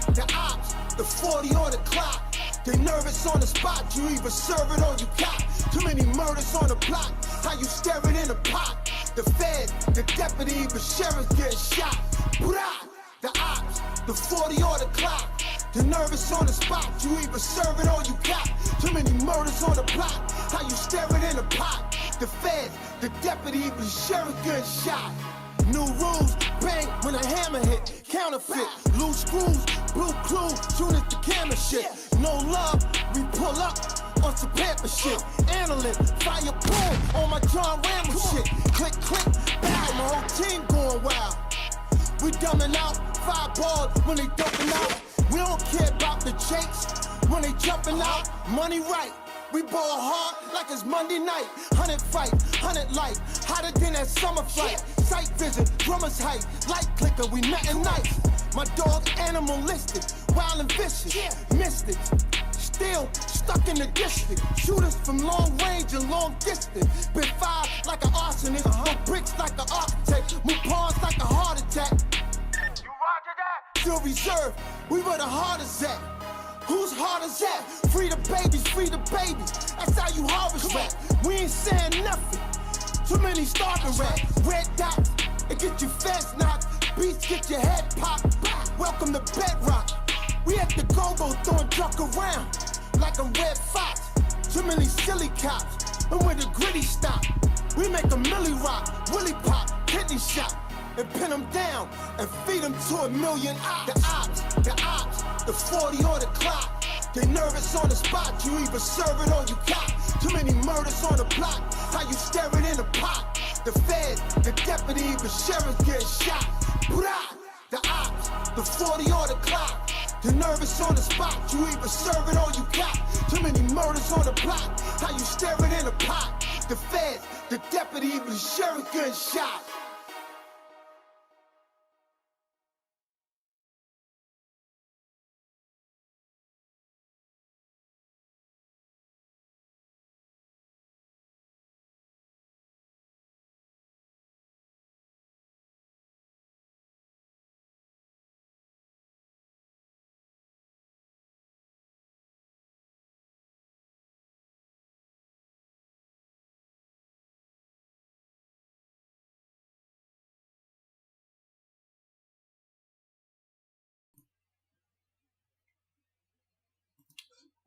the 40 or the clock. They nervous on the spot, you either serve it or you cop. Too many murders on the block, how you staring in the pot. The fed, the deputy, the sheriff get shot. Blah! The ops, the 40 or the clock. They're nervous on the spot, you either serve it or you cop. Too many murders on the block, how you staring in the pot. The fed, the deputy, the sheriff get shot. New rules, bang when a hammer hit. Counterfeit, loose screws, blue clue, soon as the camera shit. No love, we pull up on some pamper shit. Analyst, fire boom on my John Rambo shit. Click, click, bow, my whole team going wild. We dumbing out, 5 balls when they dumping out. We don't care about the jakes when they jumping out. Money right. We ball hard like it's Monday night. 100 fight, 100 light, hotter than that summer flight. Sight vision, drummers height, light clicker, we nothing nice. My dog animalistic, wild and vicious, mystics. Still stuck in the district. Shooters from long range and long distance. Been 5 like an arsonist, no bricks like an architect. Move pawns like a heart attack. You roger that? Still reserved, we where the heart is at. Whose heart is that? Free the babies, free the babies. That's how you harvest rap. We ain't saying nothing. Too many starving rap. Red dots, it get you fast knocked. Beats get your head popped. Welcome to Bedrock. We at the go-go throwing junk around like a red fox. Too many silly cops. And where the gritty stop. We make a milli rock, willy pop, kidney shot. And pin them down and feed them to a million ops. The ops, the 40 or the clock. They nervous on the spot, you either serve it or you cop. Too many murders on the block, how you staring in the pot. The fed, the deputy, the sheriff get shot. Blah! The ops, the 40 or the clock. They nervous on the spot, you either serve it or you cop. Too many murders on the block, how you staring in the pot. The fed, the deputy, the sheriff get shot.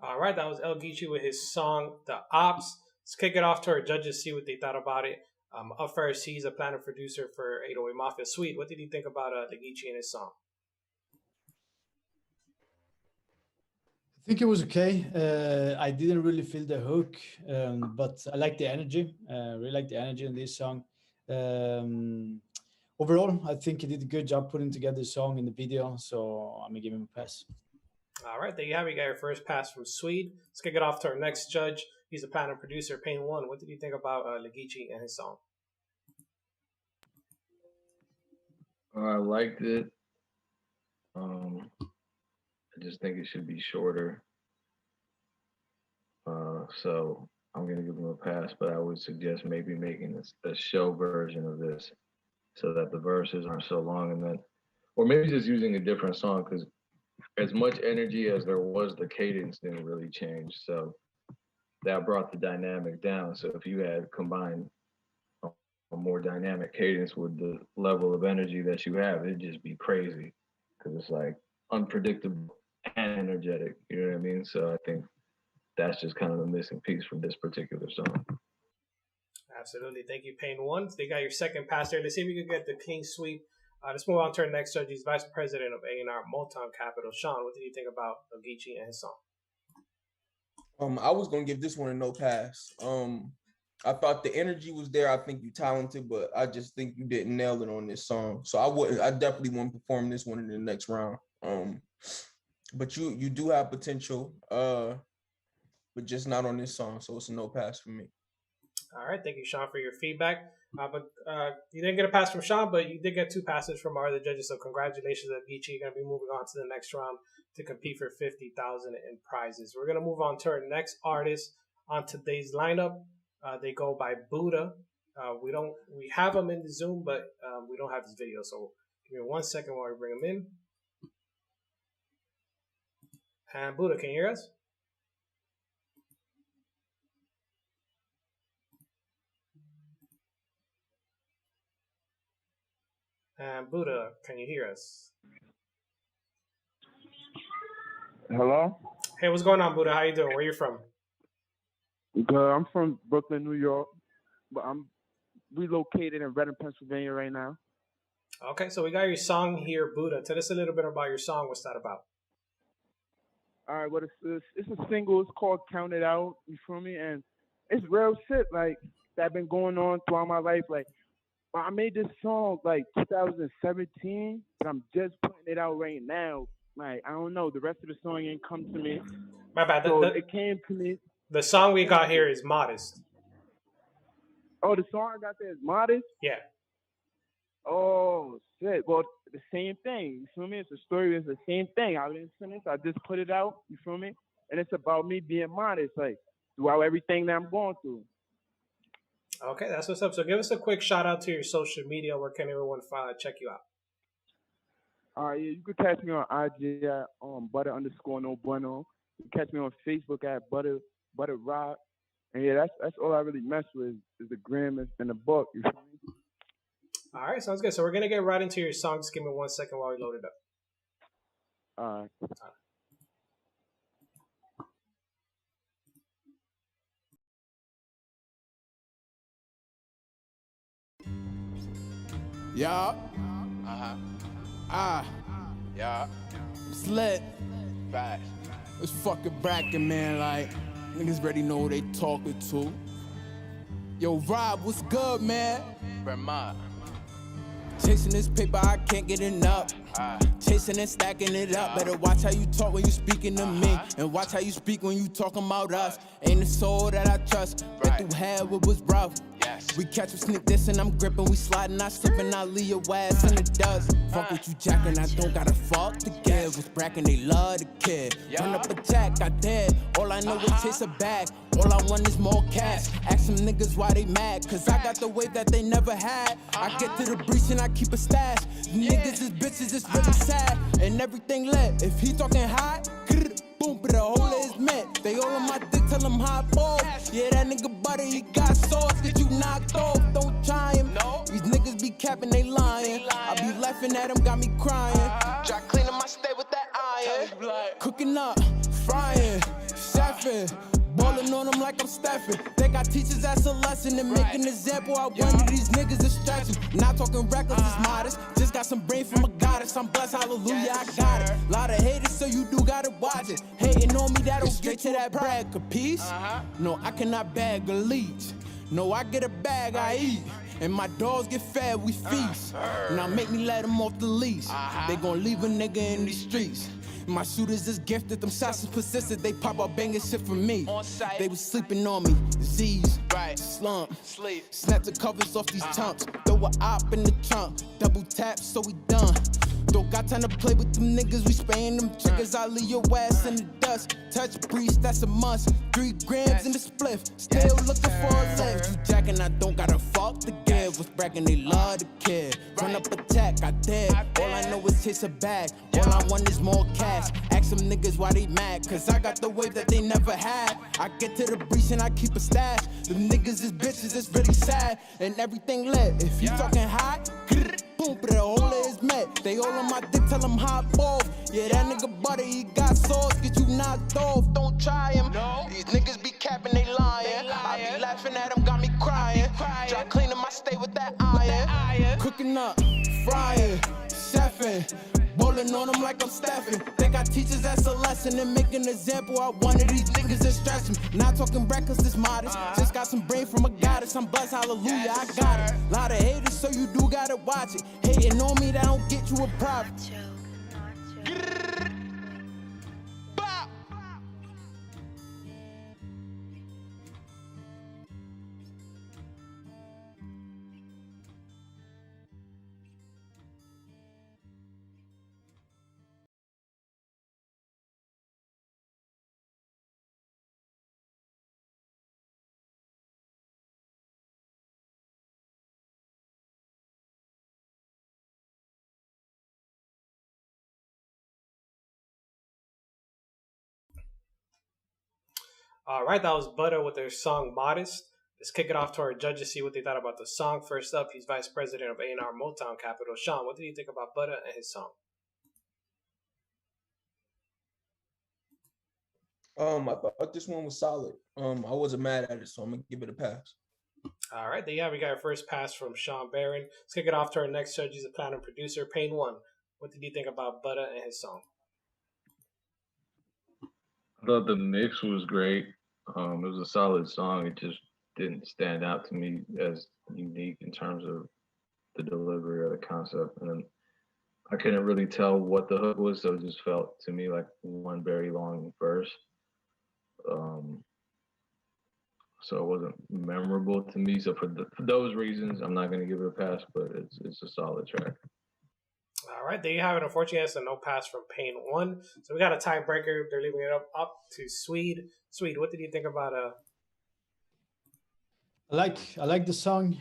All right, that was El Geechee with his song "The Ops." Let's kick it off to our judges, see what they thought about it. Up first, he's a planner producer for 808 Mafia. Swede, what did you think about the Geechee and his song? I think it was okay. I didn't really feel the hook, but I like the energy. Really like the energy in this song. Overall, I think he did a good job putting together the song and the video, so I'm gonna give him a pass. All right, there you have it. You got your first pass from Swede. Let's kick it off to our next judge. He's a planner producer, Pain One. What did you think about Geechee and his song? I liked it. I just think it should be shorter. So I'm gonna give him a pass, but I would suggest maybe making a show version of this so that the verses aren't so long, and then, or maybe just using a different song, because as much energy as there was, the cadence didn't really change. So that brought the dynamic down. So if you had combined a more dynamic cadence with the level of energy that you have, it'd just be crazy, because it's like unpredictable and energetic. You know what I mean? So I think that's just kind of the missing piece from this particular song. Absolutely. Thank you, Pain One. They got your second pass there. Let's see if we can get the clean sweep. Let's move on to our next judge. He's Vice President of A&R Motown Capital. SHAWN, what did you think about Geechee and his song? I was gonna give this one a no pass. I thought the energy was there. I think you're talented, but I just think you didn't nail it on this song. So I definitely want to perform this one in the next round. But you do have potential, but just not on this song. So it's a no pass for me. All right, thank you, Sean, for your feedback. But you didn't get a pass from Sean, but you did get 2 passes from our other judges. So congratulations, Avicii. You're going to be moving on to the next round to compete for $50,000 in prizes. We're going to move on to our next artist on today's lineup. They go by Buddha. We have them in the Zoom, but we don't have this video. So give me 1 second while we bring them in. And Buddha, can you hear us? And Buddha, can you hear us? Hello? Hey, what's going on, Buddha? How you doing? Where you from? Good. I'm from Brooklyn, New York, but I'm relocated in Reading, Pennsylvania right now. Okay, so we got your song here, Buddha. Tell us a little bit about your song. What's that about? All right, well, it's a single. It's called Count It Out, you feel me? And it's real shit, like, that been going on throughout my life. Like, I made this song, like, 2017, but I'm just putting it out right now. Like, I don't know. The rest of the song ain't come to me. My bad. So it came to me. The song we got here is Modest. Oh, the song I got there is Modest? Yeah. Oh, shit. Well, the same thing. You feel me? It's a story. It's the same thing. I didn't finish. I just put it out. You feel me? And it's about me being modest, like, throughout everything that I'm going through. Okay, that's what's up. So give us a quick shout out to your social media. Where can everyone check you out? All right, yeah, you can catch me on IG at butter_no bueno. You can catch me on Facebook at butter rock. And yeah, that's all I really mess with is the gram and the book. You feel me? All right, sounds good. So we're gonna get right into your song. Just give me 1 second while we load it up. All right. Yeah. Yeah. Slit. Right. It's fucking bracket, man. Like, niggas already know who they talking to. Yo, Rob, what's good, man? Vermont. Chasing this paper, I can't get enough. Chasing and stacking it up. Better watch how you talk when you speaking to me, and watch how you speak when you talking about us. Ain't a soul that I trust. Been through hell, it was rough. We catch a sneak this and I'm gripping. We sliding, I slipping, I leave your ass in the dust. Fuck with you jacking, I don't got a fuck to give. Was bracking, they love the kid. Run up attack, I did. All I know is chase a bag. All I want is more cash. Ask some niggas why they mad, cause I got the wave that they never had. I get to the breach and I keep a stash. Niggas is bitches, it's really sad. And everything lit. If he talking hot, boom, but the hole is met. They all on my dick, tell him hop off. Yeah, that nigga butter, he got sauce. Get you knocked off, don't try him. These niggas be capping, they lying. I be laughing at them, got me crying. Dry cleaning my stay with that iron. Cooking up, frying, chefing. Ballin' on them like I'm Stephen. Think I teach his ass a lesson and make an example out one of these niggas distraction. Not talking reckless, it's modest. Just got some brain from a goddess. I'm blessed, hallelujah, I got it. Lot of haters, so you do gotta watch it. Hating on me, that'll get to that brag, capiche? No, I cannot bag a leech. No, I get a bag, I eat. And my dogs get fed, we feast. Now make me let them off the leash. They gon' leave a nigga in these streets. My shooters is gifted, them shots is persistent. They pop out banging shit for me. They was sleeping on me, Z's, slump, snap the covers off these chumps. Throw a op in the trunk, double tap, so we done. Don't got time to play with them niggas, we spraying them triggers. I leave your ass in the dust. Touch breeze, that's a must. 3 grams in the spliff, still looking for a lift. You jacking, I don't got a fuck to give. Was bragging, they love the kid. Run up attack, I did. All I know is chase a bag. All I want is more cash. Ask some niggas why they mad, cause I got the wave that they never had. I get to the breach and I keep a stash. Them niggas is bitches, it's really sad. And everything lit. If you talking hot, boom, but the hole is met. They all on my dick, tell them hop off. Yeah, that nigga butter, he got sauce. Get you knocked off, don't try him. These niggas be capping, they lying. I be laughing at them, got me crying. Dry cleaning my stay with that iron. Cooking up, frying, chefing. rapping. Bowling on them like I'm staffing. Think I teach us that's a lesson and make an example out one of these niggas that stress me. Not talking breakfast, it's modest. Just got some brain from a goddess. I'm blessed, hallelujah, I got it. Lot of haters, so you do gotta watch it. Hating on me, that don't get you a profit. All right, that was Butter with their song Modest. Let's kick it off to our judges, see what they thought about the song. First up, he's Vice President of A&R Motown Capital. Sean, what did you think about Butter and his song? I thought this one was solid. I wasn't mad at it, so I'm gonna give it a pass. All right, there you have it. We got our first pass from Sean Barron. Let's kick it off to our next judge. He's a platinum producer, Pain One. What did you think about Butter and his song? I thought the mix was great. It was a solid song. It just didn't stand out to me as unique in terms of the delivery or the concept. And I couldn't really tell what the hook was, so it just felt to me like one very long verse. So it wasn't memorable to me. So for those reasons, I'm not going to give it a pass, but it's a solid track. All right, there you have it. Unfortunately, that's a no pass from Pain One. So we got a tiebreaker. They're leaving it up to SWEDE. SWEDE, what did you think about I like the song.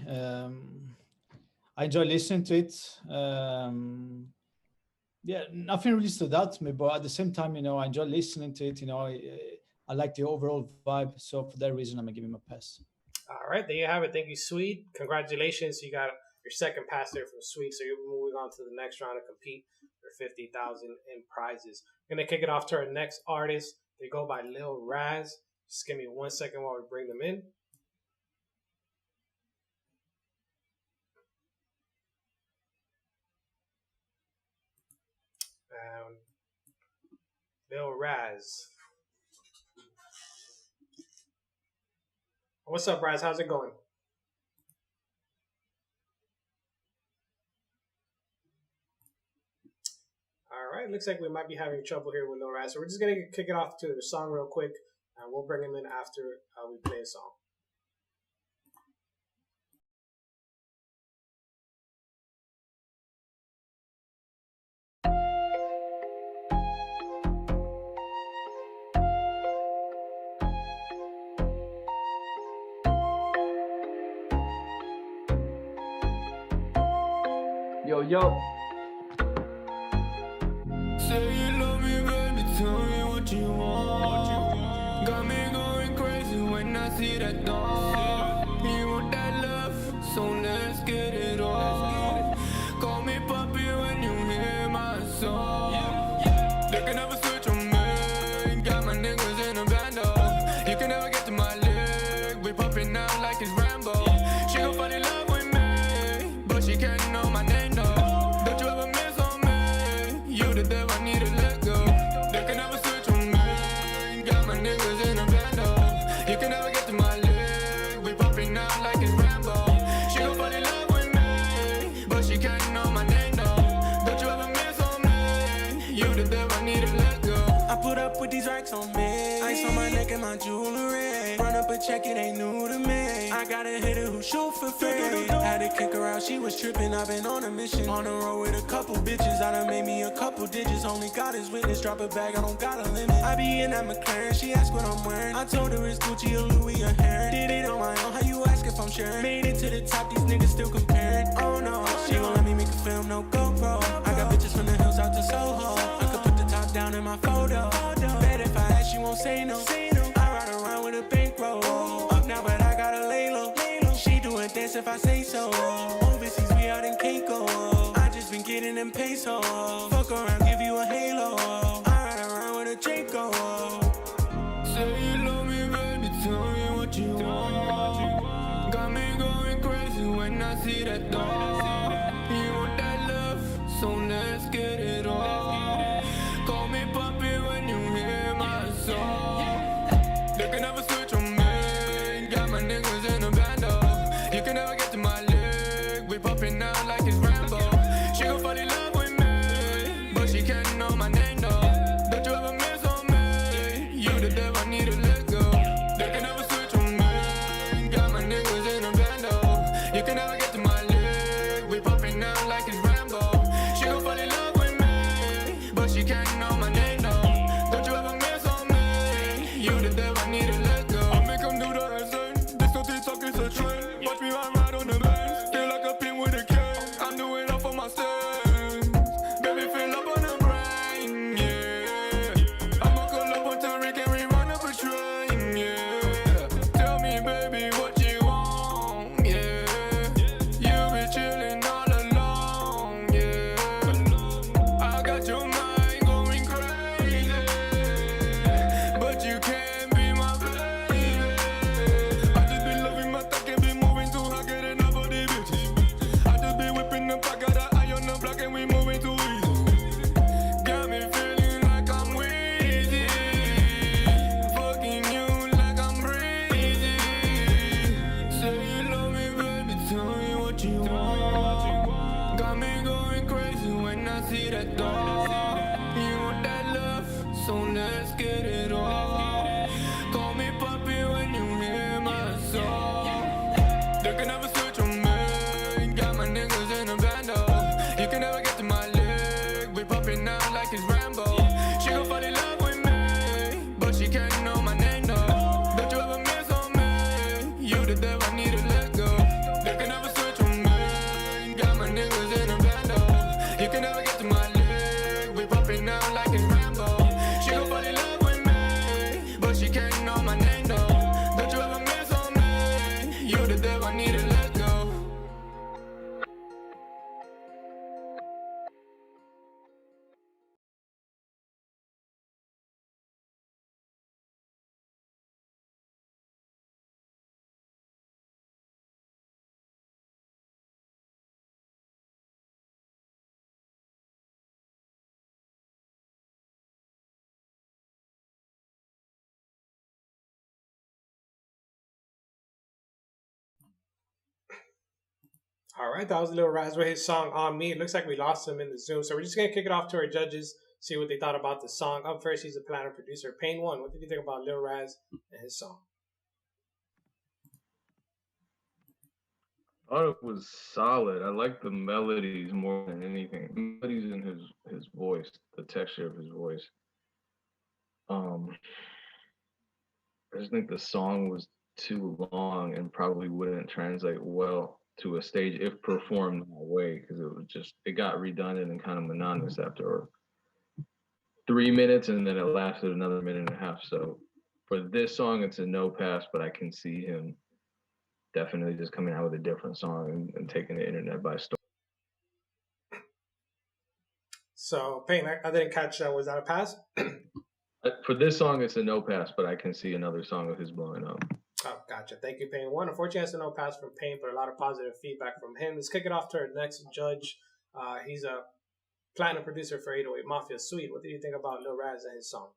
I enjoy listening to it. Yeah, nothing really stood out to me, but at the same time, I enjoy listening to it. I like the overall vibe. So for that reason, I'm gonna give him a pass. All right, there you have it. Thank you, SWEDE. Congratulations, you got your second pass there from SWEDE. So you're moving on to the next round to compete for $50,000 in prizes. We're gonna kick it off to our next artist. They go by Lil Raz. Just give me 1 second while we bring them in. Lil Raz. What's up, Raz? How's it going? All right, looks like we might be having trouble here with Lil Raz. So we're just going to kick it off to the song real quick, and we'll bring him in after we play a song. Yo. Say you love me, baby, tell me what you want. Got me going crazy when I see that dog. You want that love, so let's get it on. Call me puppy when you hear my song. They can never switch on me. Got my niggas in a bando. You can never get to my leg. We popping out like it's Rambo. She gon' fall in love with me, but she can't know my name. With these racks on me, ice on my neck and my jewelry. Run up a check, it ain't new to me. I got a hitter who shoot for free. Had to kick her out, she was tripping. I've been on a mission, on the road with a couple bitches. I done made me a couple digits. Only God is witness. Drop a bag, I don't got a limit. I be in that McLaren, she asked what I'm wearing. I told her it's Gucci or Louis or Heron. Did it on my own, how you ask if I'm sharing? Made it to the top, these niggas still comparing. Oh no, she gon' let me make a film, no GoPro. I got bitches from the hills out to Soho. I could put the top down in my photo. Bet if I ask, she won't say no. I ride around with a bankroll. Up now, but I gotta lay low. She doing dance if I say so. Overseas, we out in Keiko. I just been getting them pesos. Fuck around, give you a halo. I ride around with a Draco. Say you love me, baby, tell me what you want. Got me going crazy when I see that dog. You want that love, so let's get crazy when I see that dog. You want that love, so let's get it on. Call me puppy when you hear my song. They can never switch on me. Got my niggas in a bando. You can never get to my leg. We popping out like it's Rambo. She gon' fall in love with me, but she can't know my name though. Don't you ever miss on me. You the devil, I need to let go. They can never switch on me. Got my niggas in a bando. You can never get to my leg. We popping out like it's Rambo. She gon' fall in love with me, but she can't know my name though. Don't you ever miss on me. You the devil, I need to let go. All right, that was Lil Raz with his song On Me. It looks like we lost him in the Zoom, so we're just going to kick it off to our judges, see what they thought about the song. Up first, he's the planner producer, Pain One. What did you think about Lil Raz and his song? I thought it was solid. I like the melodies more than anything. The melodies in his voice, the texture of his voice. I just think the song was too long and probably wouldn't translate well to a stage if performed that way, because it got redundant and kind of monotonous after 3 minutes, and then it lasted another minute and a half. So for this song, it's a no pass, but I can see him definitely just coming out with a different song and taking the internet by storm. So, Payne, I didn't catch, was that a pass? For this song, it's a no pass, but I can see another song of his blowing up. Oh, gotcha. Thank you, Payne One. Unfortunately, it's a no pass from Payne, but a lot of positive feedback from him. Let's kick it off to our next judge. He's a platinum producer for 808 Mafia, SWEDE. What did you think about Lil Raz and his song?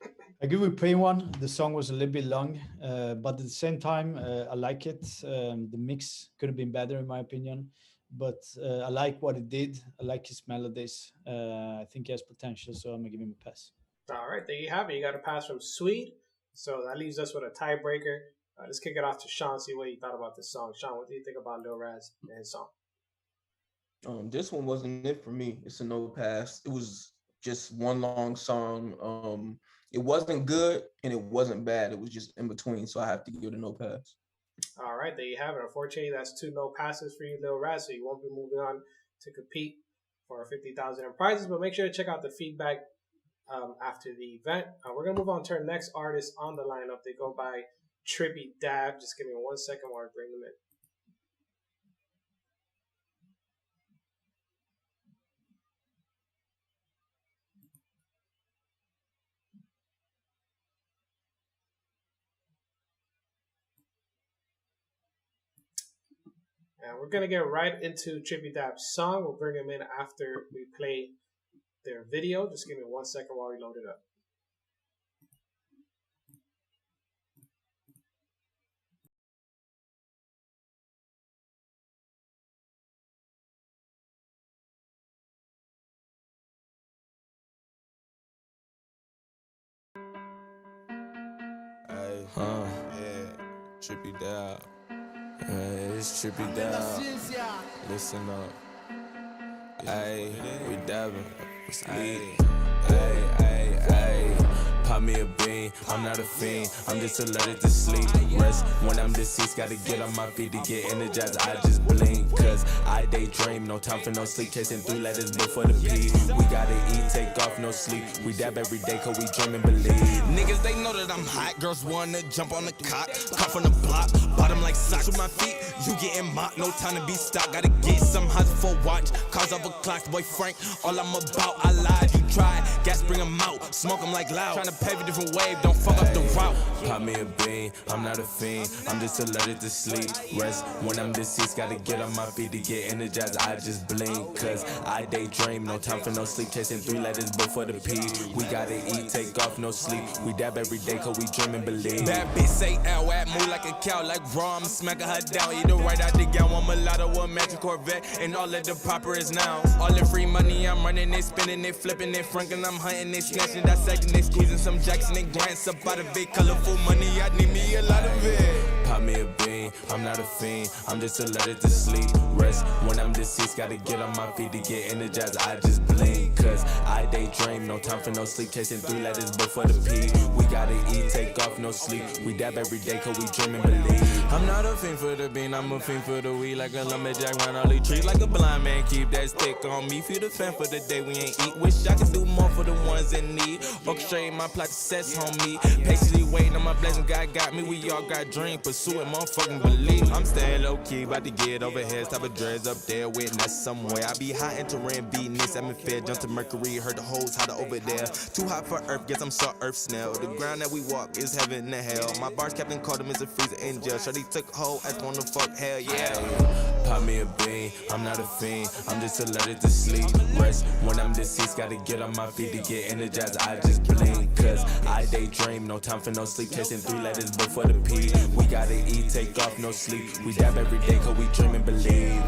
I agree with Payne One. The song was a little bit long, but at the same time, I like it. The mix could have been better, in my opinion, but I like what it did. I like his melodies. I think he has potential, so I'm going to give him a pass. All right, there you have it. You got a pass from SWEDE. So that leaves us with a tiebreaker. Let's kick it off to Sean, see what you thought about this song. Sean, what do you think about Lil Raz and his song? This one wasn't it for me. It's a no pass. It was just one long song. It wasn't good and it wasn't bad. It was just in between, so I have to give it a no pass. All right, there you have it. Unfortunately, that's 2 no passes for you, Lil Raz, so you won't be moving on to compete for 50,000 in prizes. But make sure to check out the feedback after the event. We're going to move on to our next artist on the lineup. They go by Trippy Dab. Just give me 1 second while I bring them in. And we're going to get right into Trippy Dab's song. We'll bring him in after we play their video. Just give me 1 second while we load it up. Hey, yeah, Trippy Dab. Hey, it's Trippy Dab. Listen up. Hey, we dabbing. Hey, hey, hey. Pop me a bean, I'm not a fiend, I'm just allergic to sleep. Rest when I'm deceased, gotta get on my feet to get energized. I just blink, cause I daydream. No time for no sleep, chasing 3 letters before the P. We gotta eat, take off, no sleep. We dab every day cause we dream and believe. Niggas, they know that I'm hot. Girls wanna jump on the cot. Come from the block, bottom like socks with my feet. You getting mocked, no time to be stopped. Gotta get some hot for watch. Cause of a clock, boy Frank. All I'm about, I lied, you tried. Gas bring 'em out, smoke 'em like loud. Tryna pave a different wave, don't fuck up the route. Pop me a bean, I'm not a fiend. I'm just allergic to sleep. Rest when I'm deceased, gotta get on my feet to get energized. I just blink, cause I daydream. No time for no sleep, chasing 3 letters before the P. We gotta eat, take off, no sleep. We dab every day, cause we dream and believe. Bad bitch say L, at move like a cow, like raw. I'm smacking her down, either right out the gown. One mulatto, one magic Corvette, and all of the proper is now. All the free money I'm running, they spinning, they flipping, they franking, I'm hunting, they snatching, dissecting, they squeezing some Jackson, they grants up out of it. Colorful money, I need me a lot of it. Pop me a bean, I'm not a fiend. I'm just allergic to sleep. Rest when I'm deceased, gotta get on my feet to get energized. I just blink, cause I daydream. No time for no sleep, chasing 3 letters before the P. We gotta eat, take off, no sleep. We dab every day, cause we dream and believe. I'm not a fiend for the bean, I'm a fiend for the weed. Like a lumberjack round all these trees. Like a blind man, keep that stick on me. Feel the fan for the day we ain't eat. Wish I could do more for the ones in need. Orchestrating my plot success, homie. Patiently waiting on my blessing, God got me. We all got dreams, pursuing, motherfucking believe. I'm staying low key, about to get over here. Type of dreads up there, witness somewhere. I be hot entering Venus, atmosphere, jump to Mercury. Heard the hoes hotter over there. Too hot for Earth, guess I'm so Earth snail. The ground that we walk is heaven and hell. My bars captain called him as a freezer in jail. Shorty took hold, I wanna fuck, hell yeah. Pop me a bean, I'm not a fiend. I'm just allergic to sleep. Rest when I'm deceased, gotta get on my feet to get energized. I just blink, cause I daydream. No time for no sleep, chasing 3 letters before the P. We gotta eat, take off, no sleep. We dab every day, cause we dream and believe.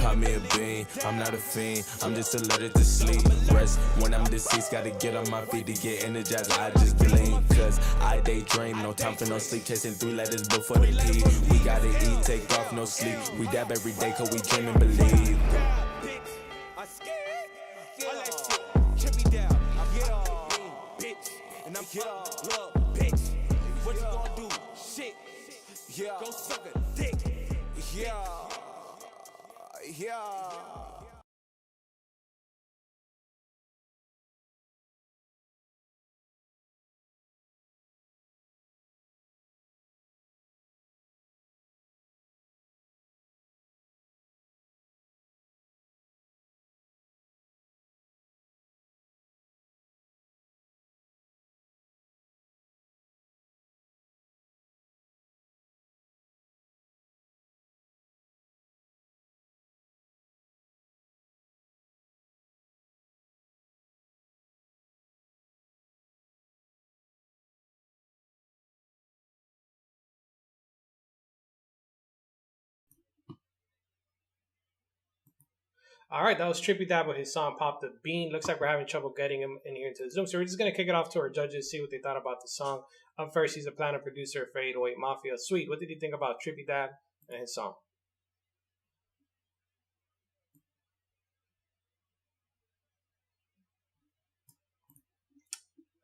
Pop me a bean, I'm not a fiend. I'm just allergic to sleep. Rest when I'm deceased, gotta get on my feet to get energized. I just blink, cause I daydream. No time for no sleep, chasing 3 letters before the P. We gotta eat, take off, no sleep. We dab every day, cause we dream and believe. And I'm look, bitch, what you gonna do? Shit, yeah, go suck a dick, yeah, yeah. All right, that was Trippy Dab with his song Pop the Bean. Looks like we're having trouble getting him in here into the Zoom. So we're just going to kick it off to our judges, see what they thought about the song. Up first, he's a planner, producer of 808 Mafia. Sweet, what did you think about Trippy Dab and his song?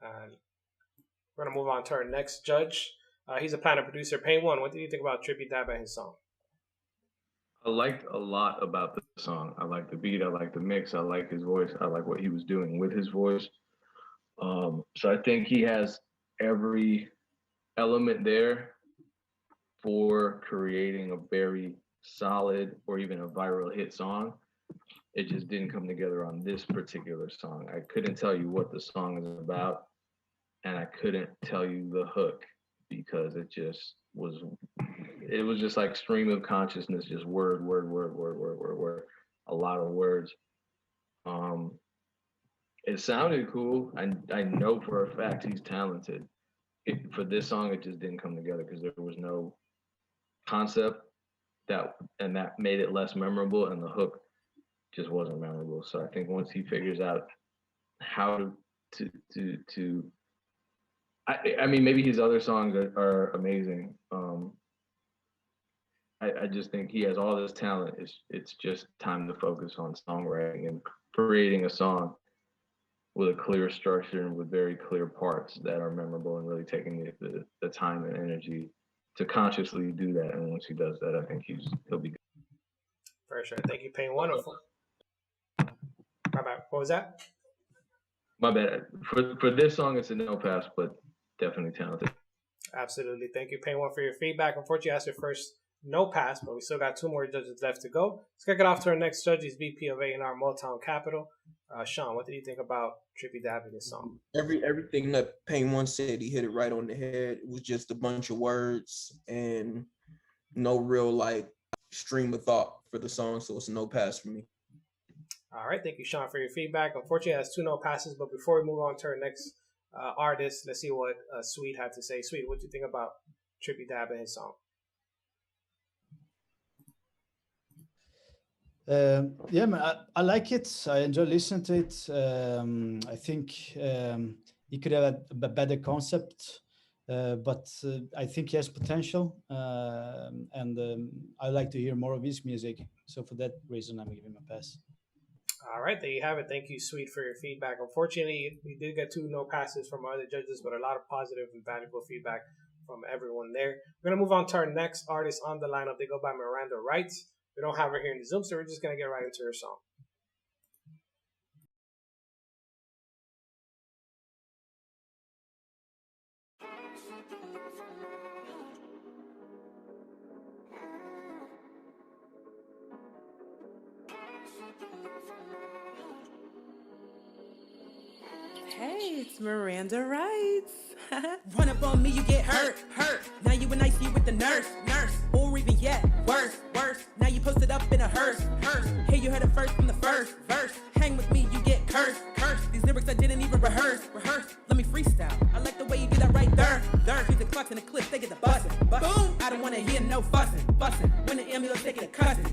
We're going to move on to our next judge. He's a planner, producer, Pain One. What did you think about Trippy Dab and his song? I liked a lot about the song. I like the beat. I like the mix. I like his voice. I like what he was doing with his voice. So I think he has every element there for creating a very solid or even a viral hit song. It just didn't come together on this particular song. I couldn't tell you what the song is about, and I couldn't tell you the hook because it was just like stream of consciousness, just word, a lot of words. It sounded cool. I know for a fact he's talented. For this song, it just didn't come together because there was no concept that made it less memorable, and the hook just wasn't memorable. So I think once he figures out how to I mean, maybe his other songs are amazing. I just think he has all this talent. It's just time to focus on songwriting and creating a song with a clear structure and with very clear parts that are memorable, and really taking the time and energy to consciously do that. And once he does that, I think he'll be good. For sure. Thank you, Pain One. My bad. What was that? My bad. For this song, it's a no pass, but definitely talented. Absolutely. Thank you, Pain One, for your feedback. Unfortunately, that's your first no pass, but we still got 2 more judges left to go. Let's kick it off to our next judge. He's VP of A&R Motown Capital. Sean, what did you think about Trippy Dab in this song? Everything that Pain One said, he hit it right on the head. It was just a bunch of words and no real like stream of thought for the song, so it's a no pass for me. All right, thank you, Sean, for your feedback. Unfortunately, it has 2 no passes, but before we move on to our next artist, let's see what Swede had to say. Swede, what do you think about Trippy Dab and his song? Yeah, man, I like it. I enjoy listening to it. I think he could have a better concept, but I think he has potential, and I like to hear more of his music. So for that reason, I'm giving him a pass. All right, there you have it. Thank you, Swede, for your feedback. Unfortunately, we did get 2 no passes from our other judges, but a lot of positive and valuable feedback from everyone there. We're going to move on to our next artist on the lineup. They go by Miranda Wrights. We don't have her here in the Zoom, so we're just going to get right into her song. Hey, it's Miranda Wrights. Run up on me, you get hurt. Now you in ICU with the nurse. Or even yet, worse. Now you posted up in a hearse. Hey, you heard it first from the first verse. Hang with me, you get cursed. These lyrics I didn't even rehearse. Let me freestyle. I like the way you do that right there. Here's the clocks and the clips, they get the bustin'. Boom! I don't wanna hear no fussing. When the ambulance take it to custody.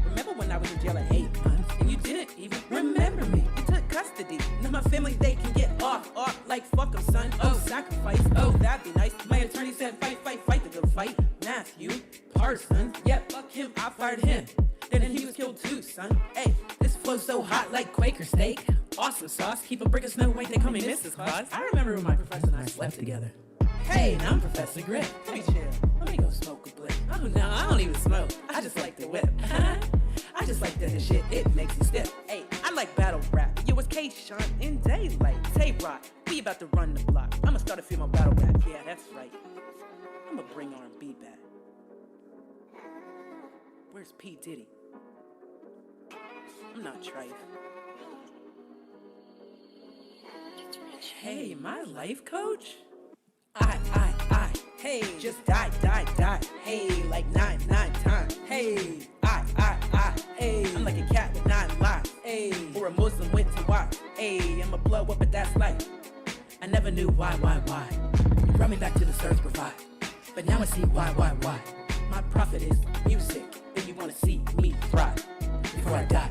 Remember when I was in jail at 8 months and you didn't even remember me? You took custody. Now my family, they can get off like fuck 'em, son. Oh, sacrifice. Oh, that'd be nice. My attorney said fight the good fight. Matthew Parsons. Yeah, fuck him, I fired him. Then he was killed too, son. Hey, this flow's so hot like Quaker steak. Awesome sauce, keep a brick of Snow White, they call me Mrs. Claus. I remember when my professor and I slept together. Hey, now I'm Professor Grip. Let me chill, let me go smoke a blip. Oh no, I don't even smoke, I just like the whip. I just like that shit, it makes you stiff. Hey, I like battle rap. Yo, it's K-Sean in daylight. Tay-Rock, we about to run the block. I'ma start a female battle rap, yeah, that's right. I'ma bring R&B back. Where's P. Diddy? I'm not trife. Hey, my life coach? I, hey, just die, hey, like 9 times, hey, I, hey, I'm like a cat with 9 lives, hey, or a Muslim went to watch, hey, I'ma blow up, but that's life, I never knew why, you brought me back to the search provide, but now I see why, my profit is music, if you wanna see me thrive, before I die,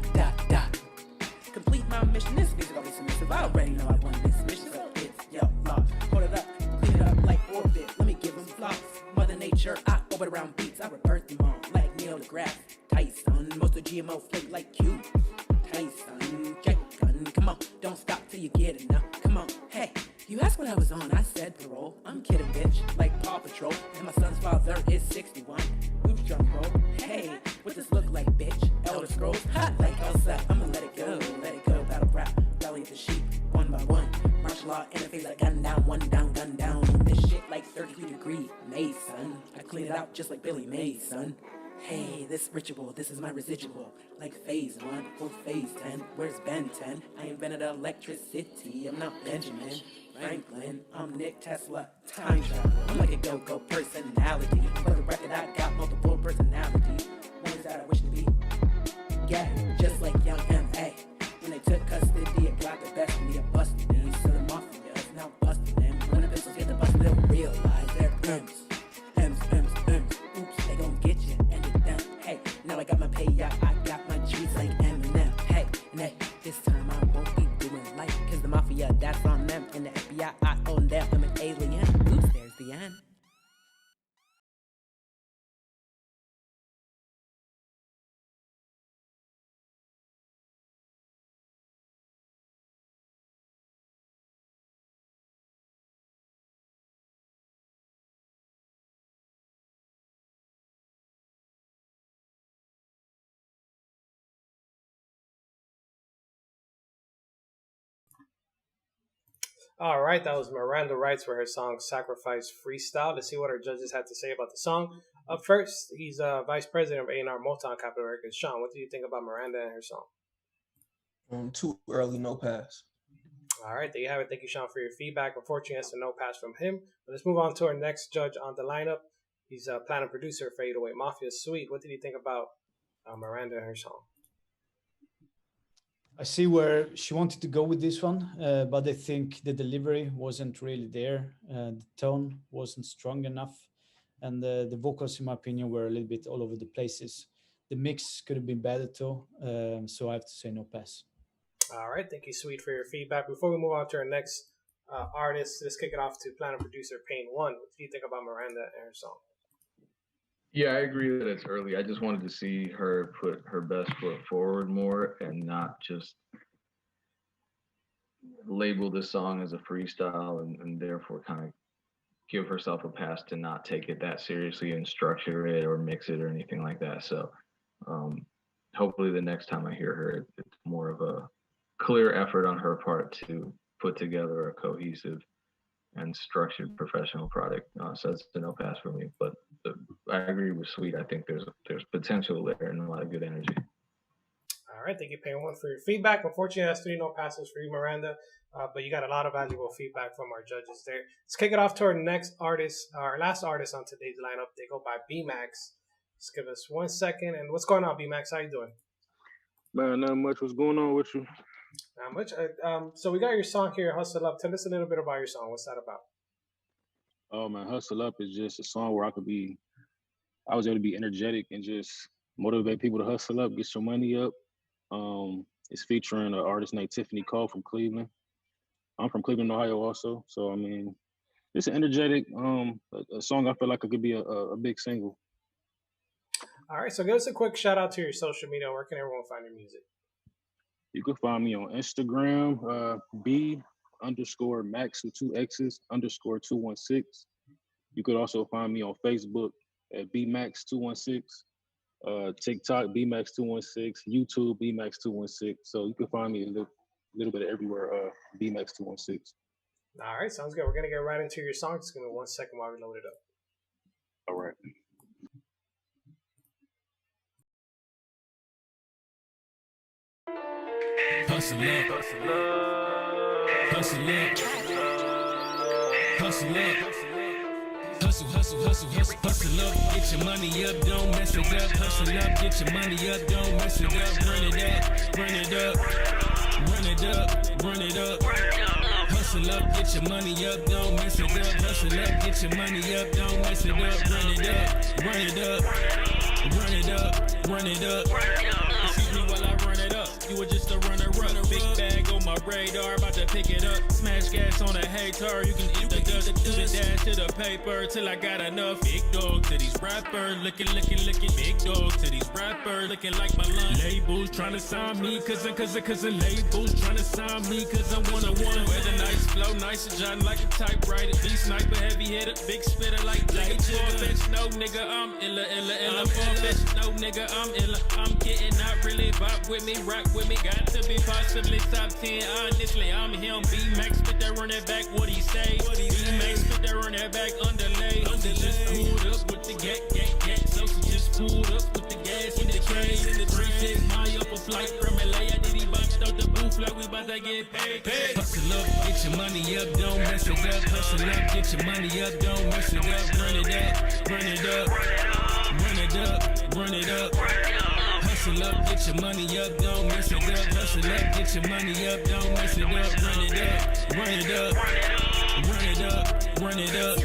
complete my mission, this music always submissive, I already know I won this mission, so it's your loss, hold it up, clean it up like orbit, let me give them flops, Mother Nature, I orbit around beats, I rebirth them all, like Neil deGrasse Tyson, most of GMO flake like you, Tyson, check gun, come on, don't stop till you get it now, come on, hey, you asked what I was on, I said parole, I'm kidding bitch, like Paw Patrol, and my son's father is 61, oops drum roll, hey, what this look like bitch, Elder Scrolls, hot like Elsa, I'ma let it go, battle rap, rally the sheep, one by one, martial law interface like gun down, one down, gun down, this shit like 33-degree May, son, I clean it out just like Billy Mays, son, hey, this ritual, this is my residual, like phase 1 or phase 10, where's Ben 10, I invented electricity, I'm not Benjamin Franklin, I'm Nick Tesla, time travel, I'm like a go-go personality, for the record I got multiple personalities, one is that I wish to be, yeah, just like young M.A., when they took custody, I got the best of me, I busted me, so the Mafia is now busting them, when the pistols get the bust, they'll realize they're M's, oops, they gon' get you, and you're done, hey, now I got my payout, I got my trees like Eminem, hey, and hey, this time I won't be doing life, cause the Mafia, that's on them, and the FBI, I own them, I'm an alien, oops, there's the end. All right, that was Miranda Wrights for her song Sacrifice Freestyle. Let's see what our judges had to say about the song. Up first, he's Vice President of A&R Motown Capital Records. Sean, what do you think about Miranda and her song? Too early, no pass. All right, there you have it. Thank you, Sean, for your feedback. Unfortunately, that's a no pass from him. But let's move on to our next judge on the lineup. He's a platinum producer for 808 Mafia, SWEDE. What did you think about Miranda and her song? I see where she wanted to go with this one, but I think the delivery wasn't really there. The tone wasn't strong enough. And the vocals, in my opinion, were a little bit all over the places. The mix could have been better too. So I have to say no pass. All right, thank you, SWEDE, for your feedback. Before we move on to our next artist, let's kick it off to platinum producer Pain One. What do you think about Miranda and her song? Yeah, I agree that it's early. I just wanted to see her put her best foot forward more and not just label the song as a freestyle and therefore kind of give herself a pass to not take it that seriously and structure it or mix it or anything like that. So hopefully the next time I hear her, it's more of a clear effort on her part to put together a cohesive and structured professional product. So it's a no pass for me, but I agree with SWEDE. I think there's potential there and a lot of good energy. All right, thank you, Pain One, for your feedback. Unfortunately, that's 3 no passes for you, Miranda, but you got a lot of valuable feedback from our judges there. Let's kick it off to our next artist, our last artist on today's lineup. They go by B-Max. Just give us 1 second. And what's going on, B-Max? How you doing? Man, not much. What's going on with you? Not much. So we got your song here, Hustle Up. Tell us a little bit about your song. What's that about? Oh man, Hustle Up is just a song where I was able to be energetic and just motivate people to hustle up, get your money up. It's featuring an artist named Tiffany Cole from Cleveland. I'm from Cleveland, Ohio also. So I mean, it's an energetic a song I feel like it could be a big single. All right, so give us a quick shout out to your social media. Where can everyone find your music? You can find me on Instagram, B_Max with 2 X's _216. You could also find me on Facebook at BMax216, TikTok BMax216, YouTube BMax216. So you can find me a little bit everywhere, BMax216. All right, sounds good. We're gonna get right into your song. Just give me 1 second while we load it up. All right. Hustle up, hustle up, hustle up, hustle up, hustle, hustle, hustle, hustle, hustle up, get your money up, don't mess it up, hustle up, get your money up, don't mess it up, run it up, run it up, run it up, run it up, hustle up, get your money up, don't mess it up, hustle up, get your money up, don't mess it up, run it up, run it up, run it up, run it up, excuse me while I run it up. You were just a runner-up, big bag on my radar, about to pick it up. Smash gas on a hater, you can eat the dust, do the dash to the paper till I got enough. Big dog to these rappers, licking. Big dog to these rappers, looking like my lunch. Labels trying to sign me, cause the labels trying to sign me, cause I'm one-on-one. Weather nice, flow nice, and jotting like a typewriter. Be sniper, heavy hitter, big spitter like Jigga. 4-inch, no nigga, I'm illa. 4-inch, no nigga, I'm illa. I'm getting not really vibe with me, rock with me, got to be possibly top 10. Honestly, I'm him. B-Max fit that run that back, what he say? B-Max fit that run that back, underlay. Just pulled up with the gat. So she just pulled up with the gas in the cage. In the 3-6 mile up a flight from LA. I did he boxed out the booth like we about to get paid. Hustle up, get your money up, don't mess it up. Hustle up, get your money up, don't mess it up. Run it up, run it up, run it up, run it up. Hustle up, get your money up, don't mess it up. Hustle up, get your money up, don't mess it up. Run it up, run it up, run it up, run it up.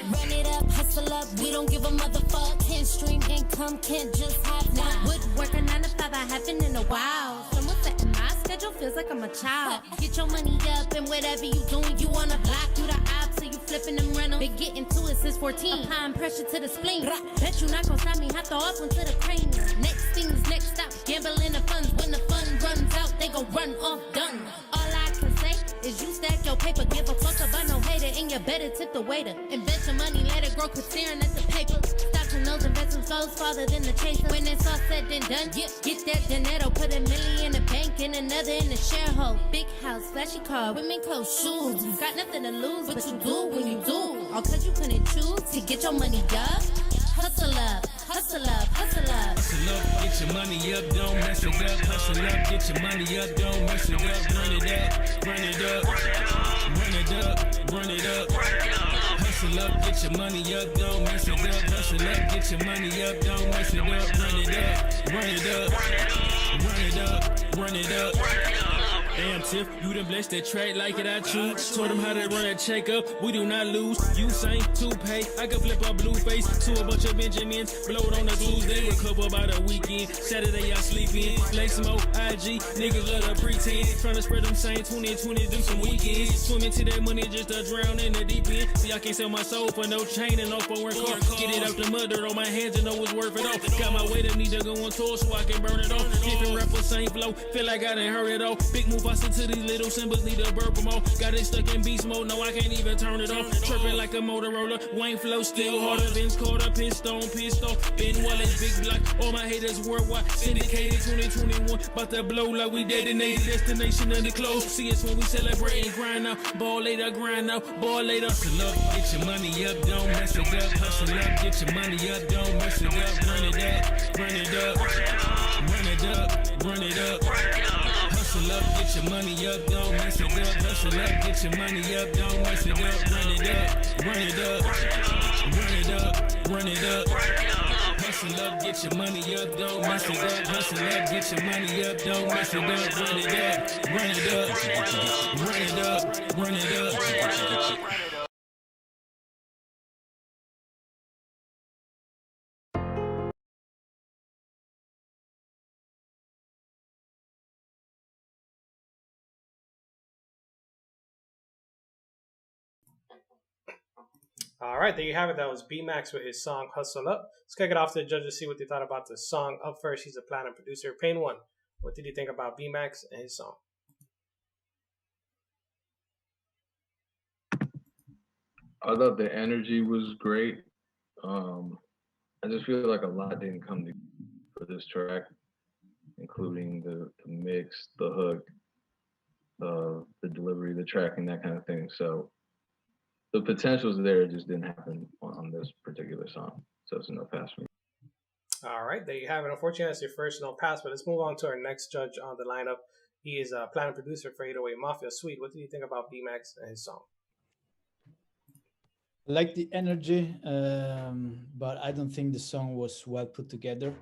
Run it up, hustle up, we don't give a motherfuck. Can't stream income, can't just have one. Would work a 9 to 5, I haven't in a while. Someone setting my schedule, feels like I'm a child. Get your money up and whatever you doing, you on a block. Do the ops, so you flipping them rentals. Been getting to it since 14, applying pressure to the spleen. Bet you not gonna stop me, have to off onto the crane. Next things, next stop, gambling the funds. When the fun runs out, they gon' run off, done. All I can say is you stack your paper, give a fuck about no hater, and you better tip the waiter. Invest your money, let it grow, quit staring at the paper. Stocks and those investments goes farther than the chaser. When it's all said and done, get that dinero, put $1 million in the bank and another in the sharehold. Big house, flashy car, women clothes, shoes. Got nothing to lose, but you do when you do. All cause you couldn't choose to get your money up. Hustle hustle up, hustle up. Hustle up, get your money up, don't mess it up. Hustle up, get your money up, don't mess it up. Run it up, run it up, run it up, run it up. Hustle up, get your money up, don't mess it up. Hustle up, get your money up, don't mess it up. Run it up, run it up, run it up, run it up. Damn, Tiff, you done blessed that track like it I choose. Told them how to run that check up, we do not lose. You sing, to pay, I can flip a blue face to a bunch of Benjamins. Blowed on a Tuesday, recover by the weekend. Saturday, I sleep in. Flex smoke, IG, niggas love to pretend. Tryna spread them same 20 and 20, do some weekends. Swim into that money just to drown in the deep end. See, I can't sell my soul for no chain and no foreign car. Get it out the mud, dirt on my hands and know it's worth it all. Got my weight, I need to go on tour so I can burn it off. Different rappers, same flow, feel like I done heard it all. Big move, I sent to these little symbols, need to burp them all. Got it stuck in beast mode, no, I can't even turn it off. Tripping like a Motorola, Wayne flow still harder. Vince Carter, pistol, Ben Wallace, big block. All my haters worldwide, syndicated 2021. About to blow like we detonated. Destination of the close. See us when we celebrate and grind out. Ball later, grind out, ball later. Hustle up, get your money up, don't mess it up. Hustle up, get your money up, don't mess it up. Run it up, run it up, run it up, run it up. Hustle up, get your money up, don't mess it up. Hustle up, get your money up, don't mess it up. Run it up, run it up, run it up, run it up. Hustle up, get your money up, don't mess it up. Hustle up, get your money up, don't mess it up. Run it up, run it up, run it up, run it up. All right, there you have it. That was B-Max with his song Hustle Up. Let's kick it off to the judges, see what they thought about the song. Up first, he's a platinum producer. Pain One, what did you think about B-Max and his song? I thought the energy was great. I just feel like a lot didn't come together for this track, including the mix, the hook, the delivery, the tracking, that kind of thing. So the potential's there, it just didn't happen on this particular song. So it's a no pass for me. All right, there you have it. Unfortunately, that's your first no pass, but let's move on to our next judge on the lineup. He is a platinum producer for 808 Mafia. SWEDE, what do you think about B-Max and his song? I like the energy, but I don't think the song was well put together.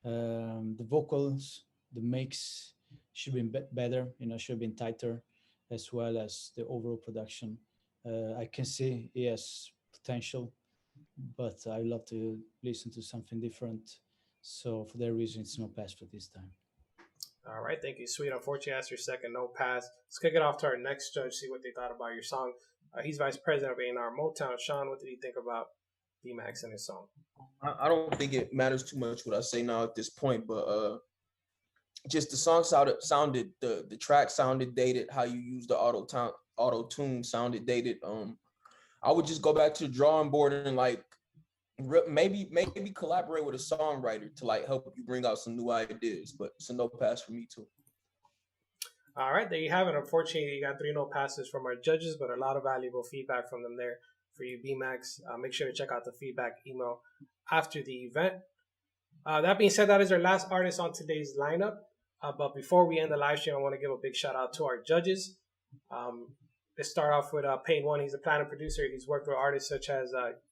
The vocals, the mix should have been better, should have been tighter, as well as the overall production. I can see he has potential, but I love to listen to something different. So for that reason, it's no pass for this time. All right, thank you, SWEDE. Unfortunately, that's your second no pass. Let's kick it off to our next judge, see what they thought about your song. He's vice president of A&R Motown. SHAWN, what did you think about B-Max and his song? I don't think it matters too much what I say now at this point, but just the song sounded the track sounded dated. How you use the auto tune sounded dated. I would just go back to the drawing board and like maybe collaborate with a songwriter to like help you bring out some new ideas. But it's a no pass for me too. All right, there you have it. Unfortunately, you got 3 no passes from our judges, but a lot of valuable feedback from them there for you, B-Max. Make sure to check out the feedback email after the event. That being said, that is our last artist on today's lineup. But before we end the live stream, I want to give a big shout out to our judges. Let's start off with Pain One. He's a platinum producer. He's worked with artists such as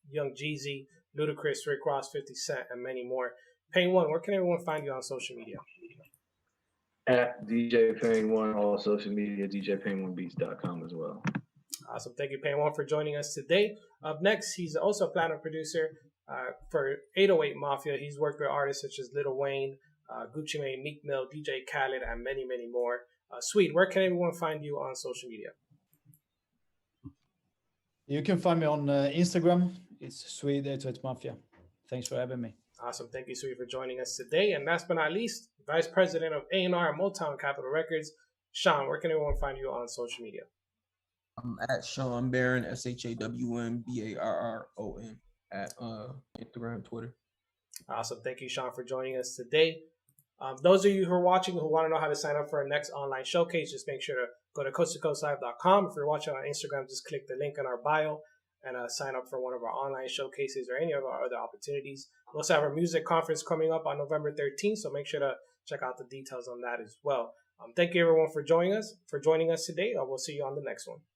Young JEEZY, LUDACRIS, Rick Ross, 50 Cent, and many more. Pain One, where can everyone find you on social media? At DJ Pain One, all social media, DJPain1Beats.com as well. Awesome. Thank you, Pain One, for joining us today. Up next, he's also a platinum producer for 808 Mafia. He's worked with artists such as Lil Wayne, Gucci Mane, Meek Mill, DJ Khaled, and many, many more. SWEDE, where can everyone find you on social media? You can find me on Instagram. It's SWEDE 808 Mafia. Thanks for having me. Awesome. Thank you, SWEDE, for joining us today. And last but not least, Vice President of A&R Motown Capitol Records, SHAWN, where can everyone find you on social media? I'm at SHAWN BARRON, SHAWNBARRON, at Instagram, Twitter. Awesome. Thank you, SHAWN, for joining us today. Those of you who are watching who want to know how to sign up for our next online showcase, just make sure to go to coasttocoastlive.com. If you're watching on Instagram, just click the link in our bio. and sign up for one of our online showcases or any of our other opportunities. We also have our music conference coming up on November 13th, so make sure to check out the details on that as well. Thank you everyone for joining us today. We'll see you on the next one.